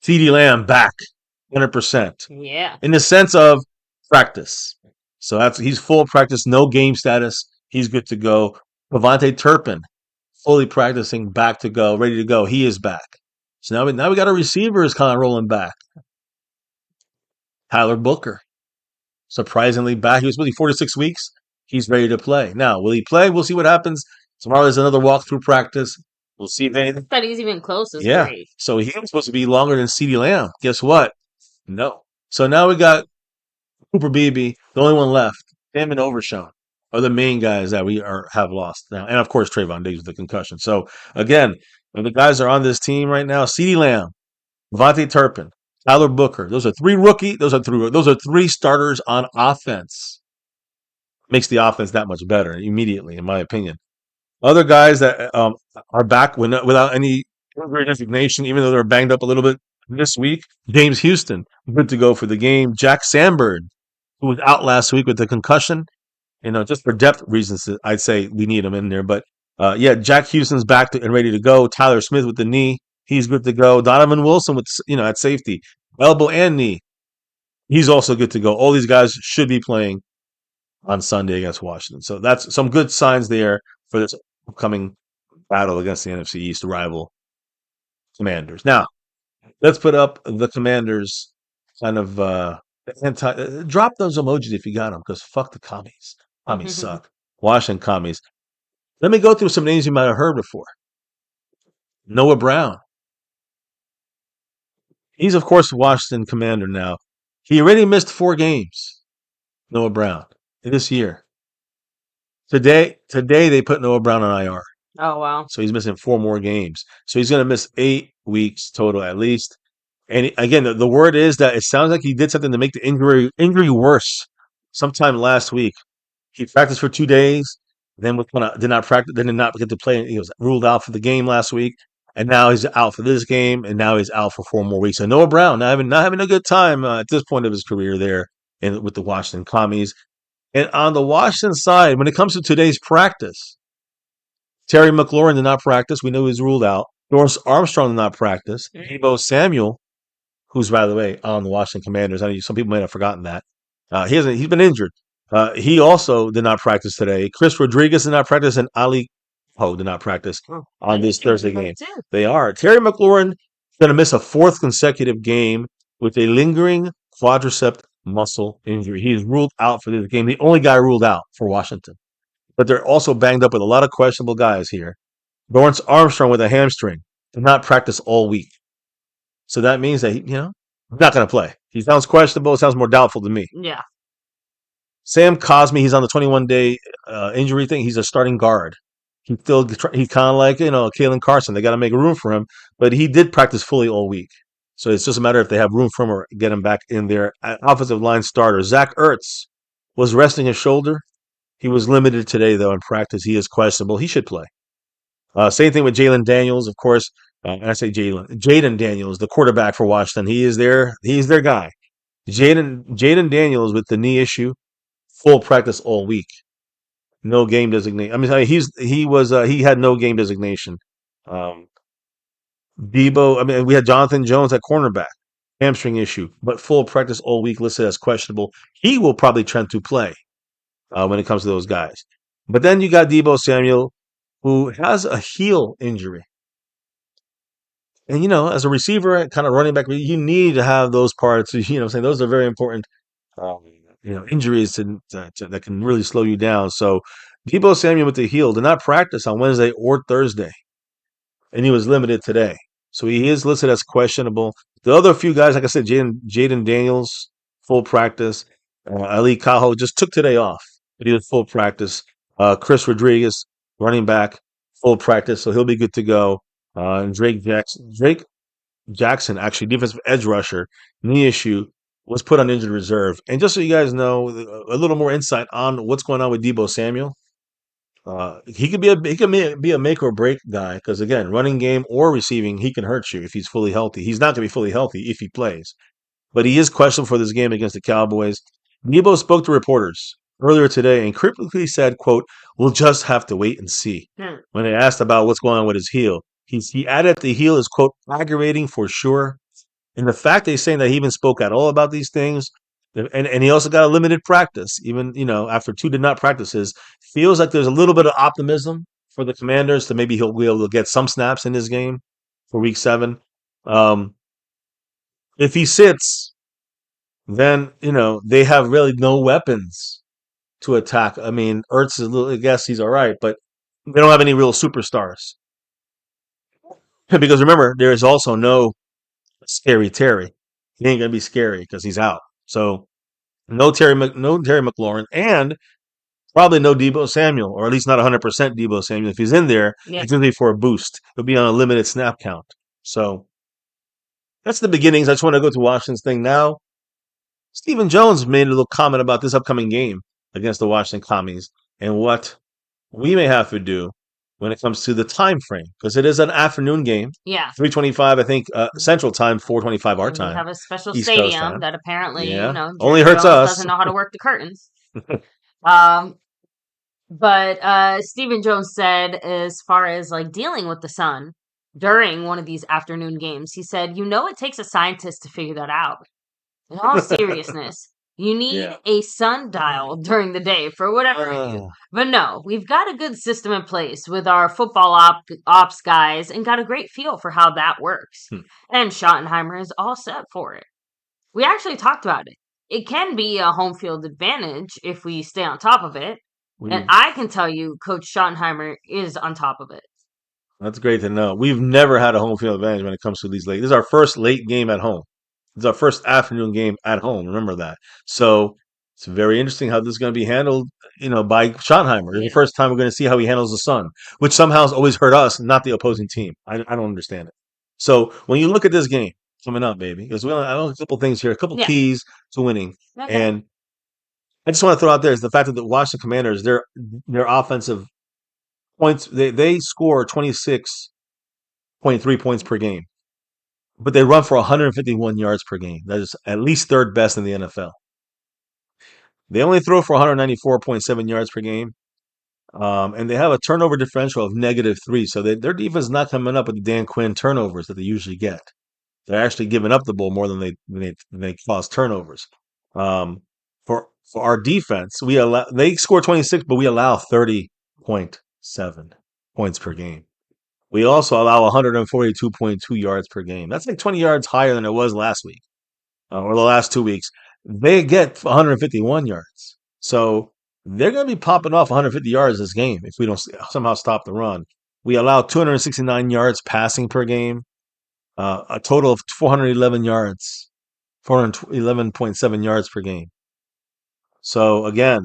Ceedee Lamb back 100%. Yeah. In the sense of practice. So he's full practice, no game status. He's good to go. Pavante Turpin, fully practicing, back to go, ready to go. He is back. So now we got our receivers kind of rolling back. Tyler Booker, surprisingly back. He was really 4 to 6 weeks. He's ready to play. Now, will he play? We'll see what happens. Tomorrow there's another walkthrough practice. We'll see if anything. That he's even close is Yeah. great. So he was supposed to be longer than CeeDee Lamb. Guess what? No. So now we got Cooper Beebe, the only one left. Him and Overshown are the main guys that we have lost now. And of course, Trayvon Diggs with the concussion. So again, the guys are on this team right now. CeeDee Lamb, Vontae Turpin, Tyler Booker. Those are three starters on offense. Makes the offense that much better immediately, in my opinion. Other guys that are back without any injury designation, even though they're banged up a little bit this week. James Houston, good to go for the game. Jack Sandberg, who was out last week with the concussion. Just for depth reasons, I'd say we need him in there. But Jack Houston's back and ready to go. Tyler Smith with the knee, he's good to go. Donovan Wilson with at safety, elbow and knee, he's also good to go. All these guys should be playing on Sunday against Washington. So that's some good signs there for this upcoming battle against the NFC East rival Commanders. Now, let's put up the Commanders kind of drop those emojis if you got them, because fuck the commies. Commies suck. Washington commies. Let me go through some names you might have heard before. Noah Brown. He's, of course, Washington Commander now. He already missed 4 games, Noah Brown, this year. Today they put Noah Brown on IR. Oh, wow. So he's missing 4 more games. So he's going to miss 8 weeks total at least. And again, the word is that it sounds like he did something to make the injury worse. Sometime last week, he practiced for 2 days, then did not practice, then did not get to play. He was ruled out for the game last week, and now he's out for this game, and now he's out for 4 more weeks. So Noah Brown not having a good time at this point of his career there with the Washington Commies. And on the Washington side, when it comes to today's practice, Terry McLaurin did not practice. We know he's ruled out. Dorrance Armstrong did not practice. Deebo Samuel, who's, by the way, on the Washington Commanders. I know some people may have forgotten that. He's been injured. He also did not practice today. Chris Rodriguez did not practice, and Ali Ho did not practice on this Thursday game. They are. Terry McLaurin is going to miss a 4th consecutive game with a lingering quadricep muscle injury. He is ruled out for this game. The only guy ruled out for Washington. But they're also banged up with a lot of questionable guys here. Dorrance Armstrong with a hamstring did not practice all week. So that means that he's not going to play. He sounds questionable. It sounds more doubtful to me. Yeah. Sam Cosmi, he's on the 21-day injury thing. He's a starting guard. He's kind of like Kalen Carson. They got to make room for him, but he did practice fully all week. So it's just a matter if they have room for him or get him back in there. Offensive line starter Zach Ertz was resting his shoulder. He was limited today though in practice. He is questionable. He should play. Same thing with Jalen Daniels, of course. And I say Jaden Daniels, the quarterback for Washington. He is He's their guy. Jaden Daniels with the knee issue, full practice all week. No game designation. I mean, he had no game designation. Um, Debo. I mean, we had Jonathan Jones at cornerback, hamstring issue, but full practice all week listed as questionable. He will probably trend to play when it comes to those guys. But then you got Debo Samuel, who has a heel injury. And as a receiver, kind of running back, you need to have those parts. Saying those are very important. Um, injuries that can really slow you down. So Debo Samuel with the heel did not practice on Wednesday or Thursday, and he was limited today. So he is listed as questionable. The other few guys, like I said, Jaden Daniels, full practice. Ali Cajo just took today off, but he was full practice. Chris Rodriguez, running back, full practice, so he'll be good to go. And Drake Jackson, actually, defensive edge rusher, knee issue, was put on injured reserve. And just so you guys know, a little more insight on what's going on with Debo Samuel. He could be a make or break guy because again, running game or receiving, he can hurt you if he's fully healthy. He's not going to be fully healthy if he plays, but he is questionable for this game against the Cowboys. Debo spoke to reporters earlier today and cryptically said, "quote We'll just have to wait and see." When they asked about what's going on with his heel, he added the heel is quote aggravating for sure. And the fact they're saying that he even spoke at all about these things, and he also got a limited practice, even after 2 did not practices, feels like there's a little bit of optimism for the Commanders that maybe he'll be able to get some snaps in this game for Week 7. If he sits, then they have really no weapons to attack. I mean, Ertz is I guess he's all right, but they don't have any real superstars. Because remember, there is also no Scary Terry. He ain't gonna be scary because he's out. So no Terry McLaurin, and probably no Debo Samuel, or at least not 100% Debo Samuel. If he's in there, it's gonna be for a boost. He'll be on a limited snap count. So that's the beginnings. I just want to go to Washington's thing now. Stephen Jones made a little comment about this upcoming game against the Washington Commies and what we may have to do when it comes to the time frame, because it is an afternoon game. Yeah. 3:25, I think, Central Time, 4:25 our time. We have a special East Coast stadium time. that apparently, Yeah. Only hurts Jones us. doesn't know how to work the curtains. But Stephen Jones said, as far as like dealing with the sun during one of these afternoon games, he said, it takes a scientist to figure that out. In all seriousness, you need a sundial during the day for whatever reason. But no, we've got a good system in place with our football ops guys and got a great feel for how that works. And Schottenheimer is all set for it. We actually talked about it. It can be a home field advantage if we stay on top of it. And I can tell you, Coach Schottenheimer is on top of it. That's great to know. We've never had a home field advantage when it comes to these late. This is our first late game at home. This is our first afternoon game at home. Remember that. So it's very interesting how this is going to be handled, by Schottenheimer. It's the first time we're going to see how he handles the sun, which somehow has always hurt us, not the opposing team. I don't understand it. So when you look at this game coming up, baby, because I know a couple things here, a couple keys to winning, and I just want to throw out there is the fact that the Washington Commanders, their offensive points, they score 26.3 points per game, but they run for 151 yards per game. That is at least third best in the NFL. They only throw for 194.7 yards per game, and they have a turnover differential of -3. So their defense is not coming up with the Dan Quinn turnovers that they usually get. They're actually giving up the ball more than they cause turnovers. For our defense, they score 26, but we allow 30.7 points per game. We also allow 142.2 yards per game. That's like 20 yards higher than it was last week or the last 2 weeks. They get 151 yards. So they're going to be popping off 150 yards this game if we don't somehow stop the run. We allow 269 yards passing per game, a total of 411 yards, 411.7 yards per game. So again,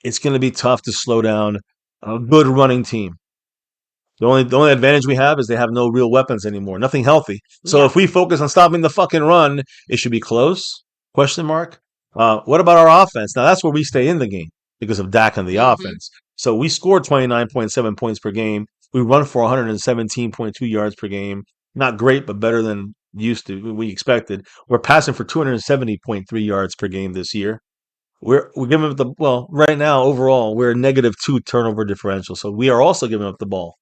it's going to be tough to slow down a good running team. The only advantage we have is they have no real weapons anymore, nothing healthy. So Yeah. if we focus on stopping the fucking run, it should be close. Question mark. What about our offense? Now that's where we stay in the game because of Dak and the offense. So we scored 29.7 points per game. We run for 117.2 yards per game. Not great, but better than we expected. We're passing for 270.3 yards per game this year. We're giving up right now overall we're a -2 turnover differential. So we are also giving up the ball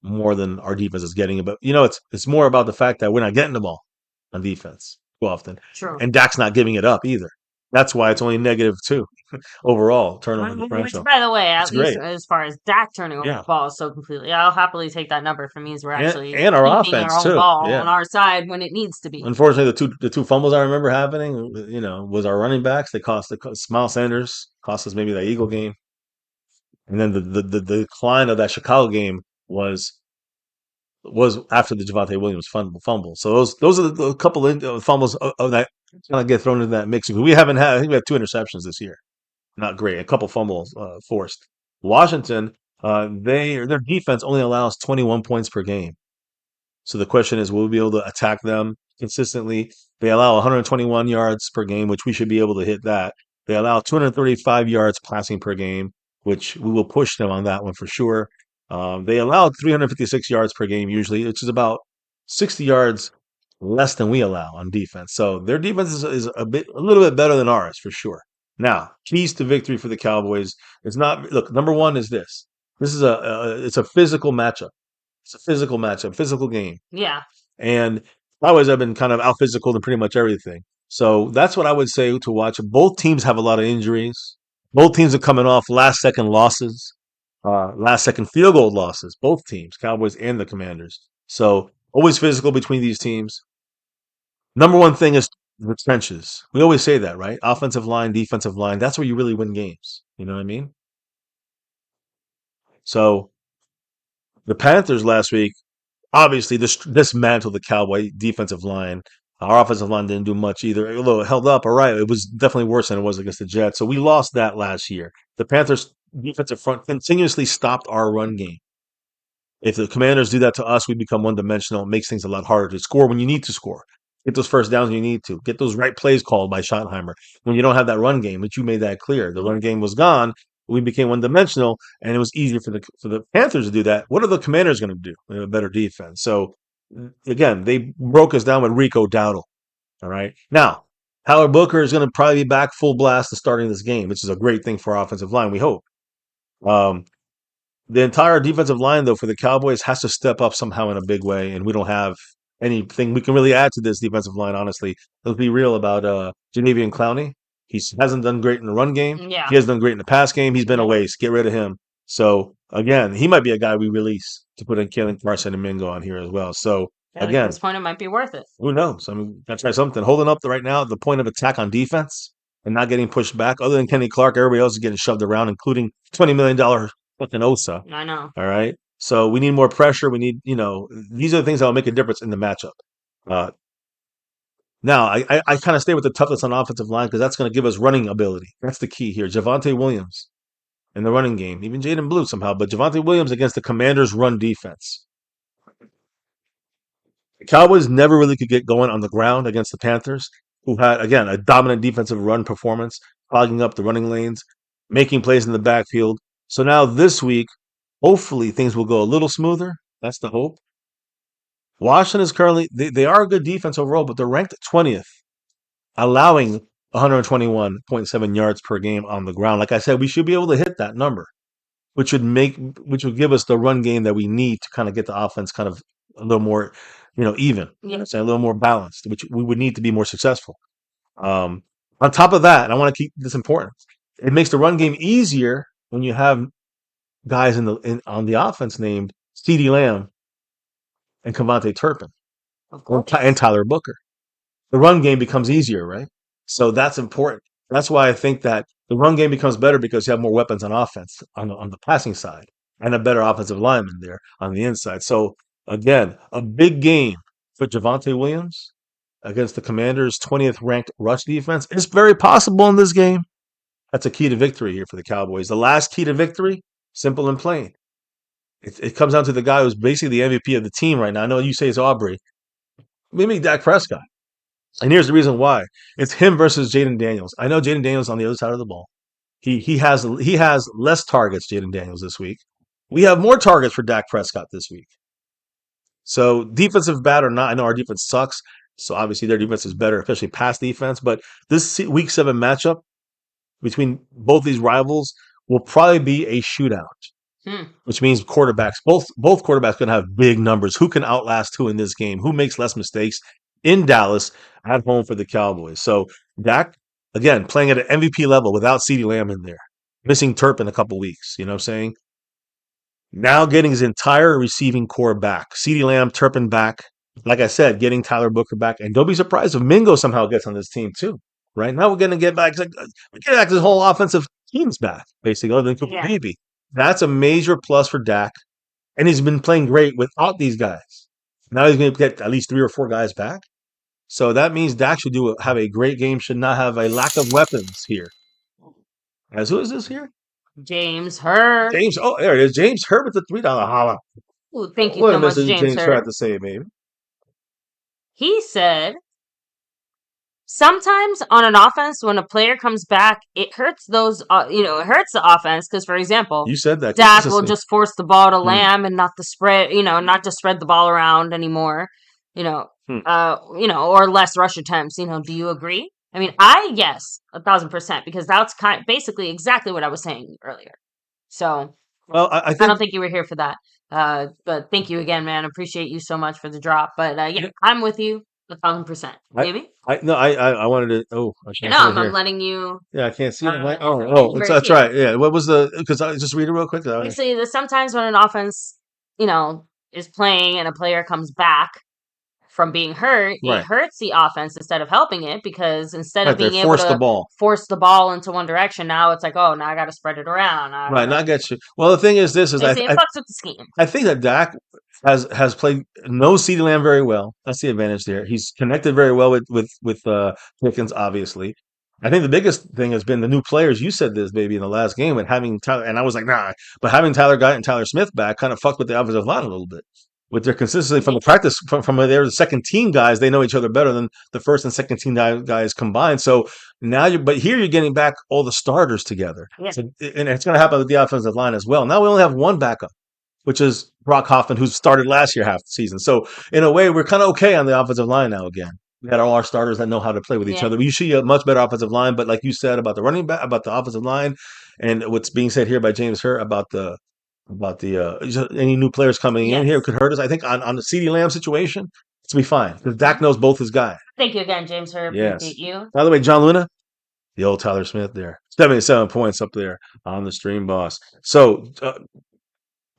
more than our defense is getting it. But it's more about the fact that we're not getting the ball on defense too often. True. And Dak's not giving it up either. That's why it's only -2 overall turnover differential. Which, by the way, It's at least great. as far as Dak turning over Yeah. the ball so completely, I'll happily take that number. If it means we're actually And our keeping offense our own too. ball Yeah. on our side when it needs to be. Unfortunately, the two fumbles I remember happening, was our running backs. They cost Miles Sanders cost us maybe that Eagle game, and then the decline of that Chicago game was after the Javonte Williams fumble. So those are the couple of fumbles of that kind of get thrown into that mix. We haven't had. I think we have 2 interceptions this year. Not great. A couple fumbles forced. Washington, their defense only allows 21 points per game. So the question is, will we be able to attack them consistently? They allow 121 yards per game, which we should be able to hit that. They allow 235 yards passing per game, which we will push them on that one for sure. They allow 356 yards per game usually, which is about 60 yards less than we allow on defense. So their defense is a little bit better than ours for sure. Now, keys to victory for the Cowboys is not look. Number one is this. This is it's a physical matchup. It's a physical matchup, physical game. Yeah. And Cowboys have been kind of out physical in pretty much everything. So that's what I would say to watch. Both teams have a lot of injuries. Both teams are coming off last second losses, last second field goal losses. Both teams, Cowboys and the Commanders. So always physical between these teams. Number one thing is the trenches. We always say that, right? Offensive line, defensive line. That's where you really win games. You know what I mean? So the Panthers last week obviously dismantled the Cowboy defensive line. Our offensive line didn't do much either. Although it held up all right, it was definitely worse than it was against the Jets. So we lost that last year. The Panthers defensive front continuously stopped our run game. If the Commanders do that to us, we become one-dimensional. It makes things a lot harder to score when you need to score. Get those first downs when you need to. Get those right plays called by Schottenheimer. When you don't have that run game, which you made that clear. The run game was gone. We became one-dimensional, and it was easier for the Panthers to do that. What are the Commanders going to do? They have a better defense. So, again, they broke us down with Rico Dowdle. All right. Now, Howard Booker is going to probably be back full blast to starting this game, which is a great thing for our offensive line, we hope. The entire defensive line, though, for the Cowboys has to step up somehow in a big way, and we don't have anything we can really add to this defensive line, honestly. Let's be real about Jadeveon Clowney. He hasn't done great in the run game. Yeah. He hasn't done great in the pass game. He's been a waste. Get rid of him. So, again, he might be a guy we release to put in Kalen Carson and Mingo on here as well. So, again, at this point, it might be worth it. Who knows? I mean, gotta try something. Holding up right now, the point of attack on defense and not getting pushed back. Other than Kenny Clark, everybody else is getting shoved around, including $20 million fucking Osa. I know. All right. So we need more pressure. We need, these are the things that will make a difference in the matchup. Now, I kind of stay with the toughness on offensive line because that's going to give us running ability. That's the key here. Javonte Williams in the running game, even Jaden Blue somehow, but Javonte Williams against the Commanders' run defense. The Cowboys never really could get going on the ground against the Panthers, who had, again, a dominant defensive run performance, clogging up the running lanes, making plays in the backfield. So now this week, hopefully things will go a little smoother. That's the hope. Washington is currently, they are a good defense overall, but they're ranked 20th, allowing 121.7 yards per game on the ground. Like I said, we should be able to hit that number, which would give us the run game that we need to kind of get the offense kind of a little more, even, a little more balanced, which we would need to be more successful. On top of that, and I want to keep this important, it makes the run game easier when you have guys on the offense named CeeDee Lamb and Cavante Turpin and Tyler Booker. The run game becomes easier, right? So that's important. That's why I think that the run game becomes better because you have more weapons on offense on the passing side and a better offensive lineman there on the inside. So again, a big game for Javonte Williams against the Commanders' 20th ranked rush defense. It's very possible in this game. That's a key to victory here for the Cowboys. The last key to victory, simple and plain. It comes down to the guy who's basically the MVP of the team right now. I know you say it's Aubrey. Maybe Dak Prescott. And here's the reason why. It's him versus Jaden Daniels. I know Jaden Daniels on the other side of the ball. He has less targets, Jaden Daniels, this week. We have more targets for Dak Prescott this week. So defensive bad or not, I know our defense sucks. So obviously their defense is better, especially pass defense. But this week 7 matchup between both these rivals will probably be a shootout, which means quarterbacks, both quarterbacks going to have big numbers. Who can outlast who in this game? Who makes less mistakes in Dallas at home for the Cowboys? So Dak, again, playing at an MVP level without Ceedee Lamb in there, missing Turpin a couple weeks. You know what I'm saying? Now getting his entire receiving core back. CeeDee Lamb, Turpin back. Like I said, getting Tyler Booker back. And don't be surprised if Mingo somehow gets on this team too. Right now we're going to get back. We get back this whole offensive team's back, basically, other than Cooper Baby. That's a major plus for Dak. And he's been playing great without these guys. Now he's going to get at least 3 or 4 guys back. So that means Dak should have a great game, should not have a lack of weapons here. As who is this here? James Hurd. There it is. James Hurd with the $3 holla. Ooh, thank you so much, James Hurd. Had to say, baby. He said, sometimes on an offense, when a player comes back, it hurts those, it hurts the offense. Because, for example, you said that Dak will just force the ball to Lamb and not to spread the ball around anymore, or less rush attempts. Do you agree? I mean, yes, 1,000%, because that's basically exactly what I was saying earlier. So, well, I don't think you were here for that. But thank you again, man. Appreciate you so much for the drop. But I'm with you 1,000%. Maybe. I wanted to. Oh, I'm letting you. Yeah, I can't see it. That's right. Yeah, what was because I just read it real quick. Basically, sometimes when an offense, is playing and a player comes back from being hurt, it hurts the offense instead of helping it, because instead of being able to force the ball into one direction, now it's like, now I got to spread it around. Now I get you. Well, the thing is, it fucks with the scheme. I think that Dak has played no CeeDee Lamb very well. That's the advantage there. He's connected very well with Pickens, obviously. I think the biggest thing has been the new players. You said this, baby, in the last game, with having Tyler, and I was like, nah. But having Tyler Guyton and Tyler Smith back kind of fucked with the offensive line a little bit. With their consistency from the practice, from when they were the second team guys, they know each other better than the first and second team guys combined. So now but here you're getting back all the starters together. Yeah. So, and it's going to happen with the offensive line as well. Now we only have one backup, which is Brock Hoffman, who started last year half the season. So in a way, we're kind of okay on the offensive line now again. We had all our starters that know how to play with each other. We see a much better offensive line, but like you said about the running back, about the offensive line, and what's being said here by James Hurd about any new players coming in here could hurt us. I think on the CeeDee Lamb situation, it's going to be fine because Dak knows both his guys. Thank you again, James Hurd. Yes. Appreciate you. By the way, John Luna, the old Tyler Smith there, 77 points up there on the stream, boss. So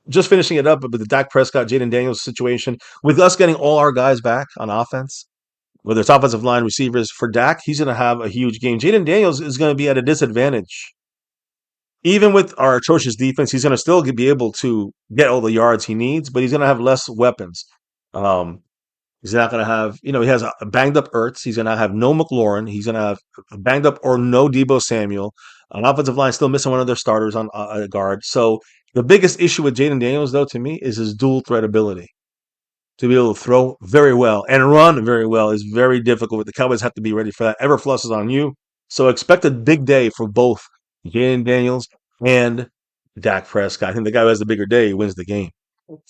just finishing it up with the Dak Prescott, Jaden Daniels situation, with us getting all our guys back on offense, whether it's offensive line, receivers, for Dak, he's going to have a huge game. Jaden Daniels is going to be at a disadvantage. Even with our atrocious defense, he's going to still be able to get all the yards he needs, but he's going to have less weapons. He's not going to have, he has a banged up Ertz. He's going to have no McLaurin. He's going to have a banged up or no Deebo Samuel. An offensive line still missing one of their starters on guard. So the biggest issue with Jaden Daniels, though, to me, is his dual threat ability. To be able to throw very well and run very well is very difficult. The Cowboys have to be ready for that. Everfluss is on you. So expect a big day for both Jaden Daniels and Dak Prescott. I think the guy who has the bigger day wins the game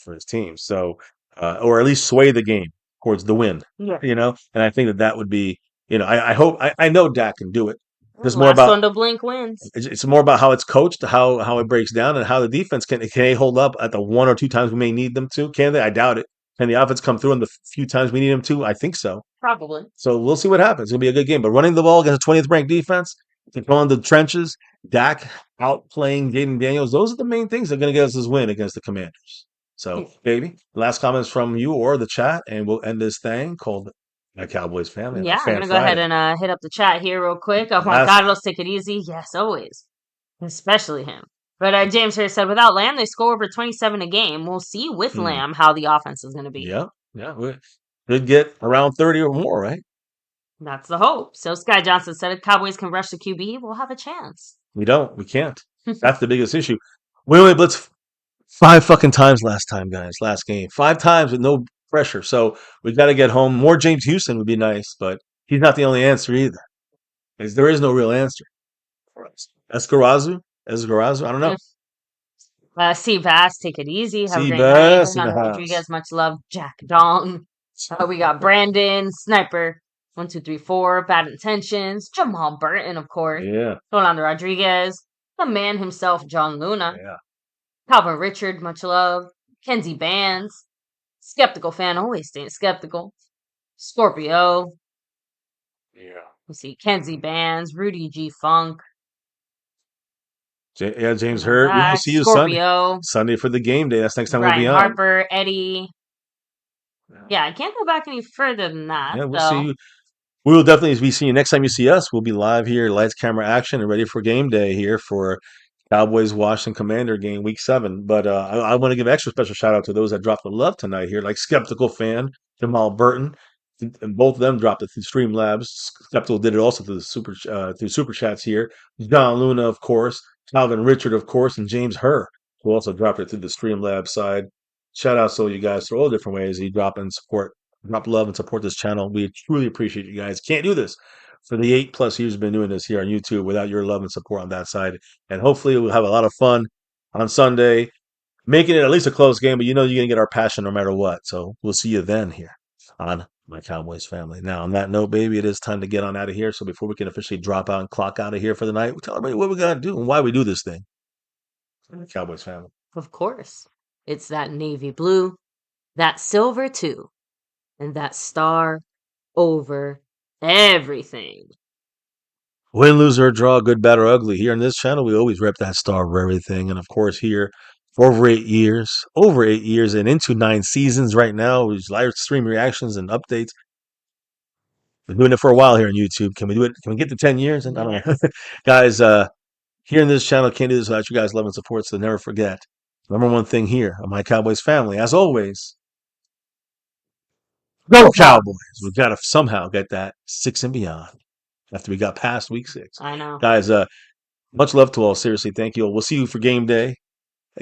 for his team. So, or at least sway the game towards the win. Yeah. And I think that would be, I know Dak can do it. It's more about one to blink wins. It's more about how it's coached, how it breaks down, and how the defense can they hold up at the 1 or 2 times we may need them to. Can they? I doubt it. Can the offense come through in the few times we need them to? I think so. Probably. So we'll see what happens. It's going to be a good game. But running the ball against a 20th ranked defense, controlling the trenches, Dak outplaying Jaden Daniels, those are the main things that are going to get us this win against the Commanders. So, baby, last comments from you or the chat, and we'll end this thing called My Cowboys Family. Yeah, I'm going to go ahead and hit up the chat here real quick. Oh, my God, let's take it easy. Yes, always. Especially him. But James here said, without Lamb, they score over 27 a game. We'll see with Lamb how the offense is going to be. Yeah. We could get around 30 or more, right? That's the hope. So Sky Johnson said, if Cowboys can rush the QB, we'll have a chance. We don't. We can't. That's the biggest issue. We only blitzed 5 fucking times last time, guys. Last game. 5 times with no pressure. So we got to get home. More James Houston would be nice, but he's not the only answer either. There is no real answer for us. Escarazu? I don't know. C Bass, take it easy. Have a great night. Seabass in the Fernando house. Rodriguez, much love. Jack Dong. We got Brandon, Sniper, 1, 2, 3, 4, Bad Intentions, Jamal Burton, of course. Yeah. Rolando Rodriguez, the man himself, John Luna. Yeah. Calvin Richard, much love. Kenzie Bands. Skeptical fan, always staying skeptical. Scorpio. Yeah. Let's see, Kenzie Bands, Rudy G Funk. James Hurd. We'll see you Scorpio. Sunday for the game day. That's next time Ryan we'll be on. Harper, Eddie. Yeah, I can't go back any further than that. Yeah, we'll see you. We will definitely be seeing you. Next time you see us, we'll be live here, lights, camera, action, and ready for game day here for Cowboys Washington Commander game week 7. But I want to give extra special shout out to those that dropped the love tonight here, like Skeptical Fan, Jamal Burton. And both of them dropped it through Streamlabs. Skeptical did it also through super chats here. John Luna, of course, Calvin Richard, of course, and James Hurd, who also dropped it through the Streamlabs side. Shout out to all you guys for all different ways you drop love and support this channel. We truly appreciate you guys. Can't do this for the 8+ years we've been doing this here on YouTube without your love and support on that side. And hopefully we'll have a lot of fun on Sunday, making it at least a close game, but you know you're going to get our passion no matter what. So we'll see you then here on My Cowboys Family. Now, on that note, baby, it is time to get on out of here. So before we can officially drop out and clock out of here for the night, we'll tell everybody what we got to do and why we do this thing. My Cowboys Family. Of course. It's that navy blue, that silver too, and that star over everything. Win, lose, or draw, good, bad, or ugly. Here on this channel, we always rep that star over everything. And of course, here for over 8 years, and into 9 seasons right now, with live stream reactions and updates. Been doing it for a while here on YouTube. Can we do it? Can we get to 10 years? And I don't know. Guys, here in this channel, can't do this without you guys' love and support. So never forget. Number one thing here on My Cowboys Family, as always, go Cowboys! We've got to somehow get that 6 and beyond after we got past week 6. I know. Guys, much love to all. Seriously, thank you all. We'll see you for game day,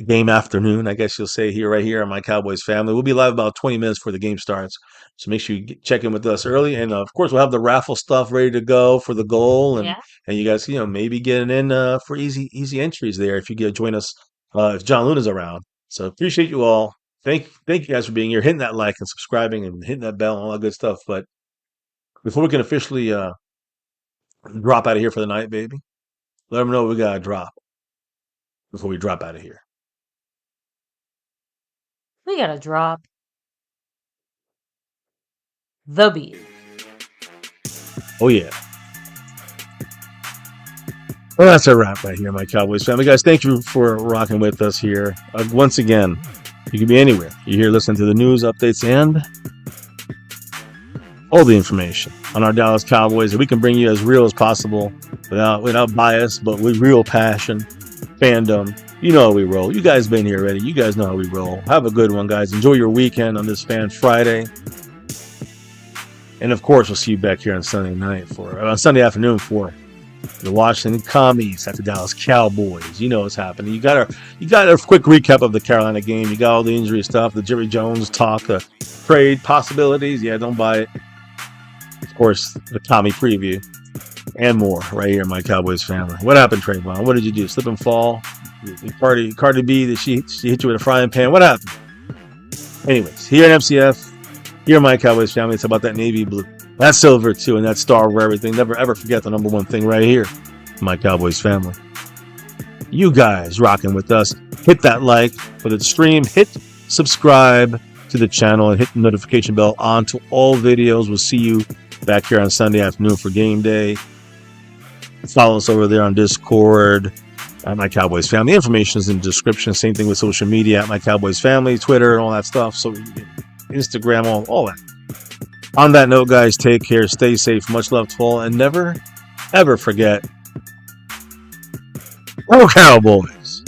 game afternoon, I guess you'll say, right here on My Cowboys Family. We'll be live about 20 minutes before the game starts. So make sure you check in with us early. And, of course, we'll have the raffle stuff ready to go for the goal. And, and you guys, maybe getting in for easy entries there if you join us. If John Luna's around. So appreciate you all. Thank you guys for being here, hitting that like and subscribing and hitting that bell and all that good stuff. But before we can officially drop out of here for the night, baby, let them know we got to drop before we drop out of here. We got to drop the beat. Oh, yeah. Well, that's a wrap right here, My Cowboys Family. Guys, thank you for rocking with us here. Once again, you can be anywhere. You're here listening to the news, updates, and all the information on our Dallas Cowboys that we can bring you as real as possible without bias, but with real passion, fandom. You know how we roll. You guys been here already. You guys know how we roll. Have a good one, guys. Enjoy your weekend on this Fan Friday. And, of course, we'll see you back here on Sunday afternoon for the Washington Commies at the Dallas Cowboys. You know what's happening. You got a quick recap of the Carolina game. You got all the injury stuff, the Jerry Jones talk, the trade possibilities. Yeah, don't buy it. Of course, the Tommy preview and more right here in My Cowboys Family. What happened, Trayvon? What did you do? Slip and fall? Cardi B, she hit you with a frying pan? What happened? Anyways, here at MCF, here in My Cowboys Family, it's about that navy blue. That silver, too, and that star over everything. Never, ever forget the number one thing right here, My Cowboys Family. You guys rocking with us. Hit that like for the stream. Hit subscribe to the channel and hit the notification bell on to all videos. We'll see you back here on Sunday afternoon for game day. Follow us over there on Discord at My Cowboys Family. Information is in the description. Same thing with social media at My Cowboys Family, Twitter, and all that stuff. So Instagram, all that. On that note, guys, take care, stay safe, much love to all, and never, ever forget, go Cowboys!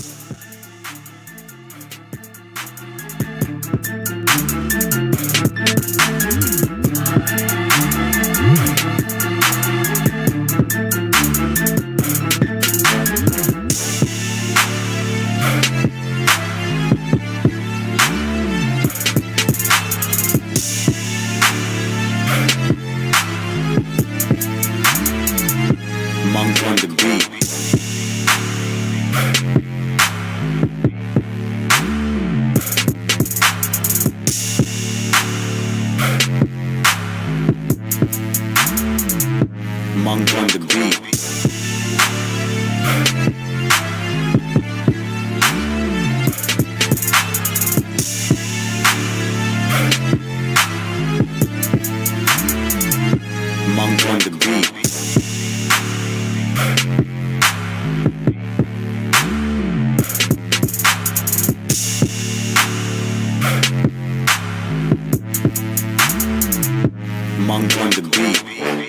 Monk on the beat. Monk on the beat. Monk on the beat. Monk on the beat.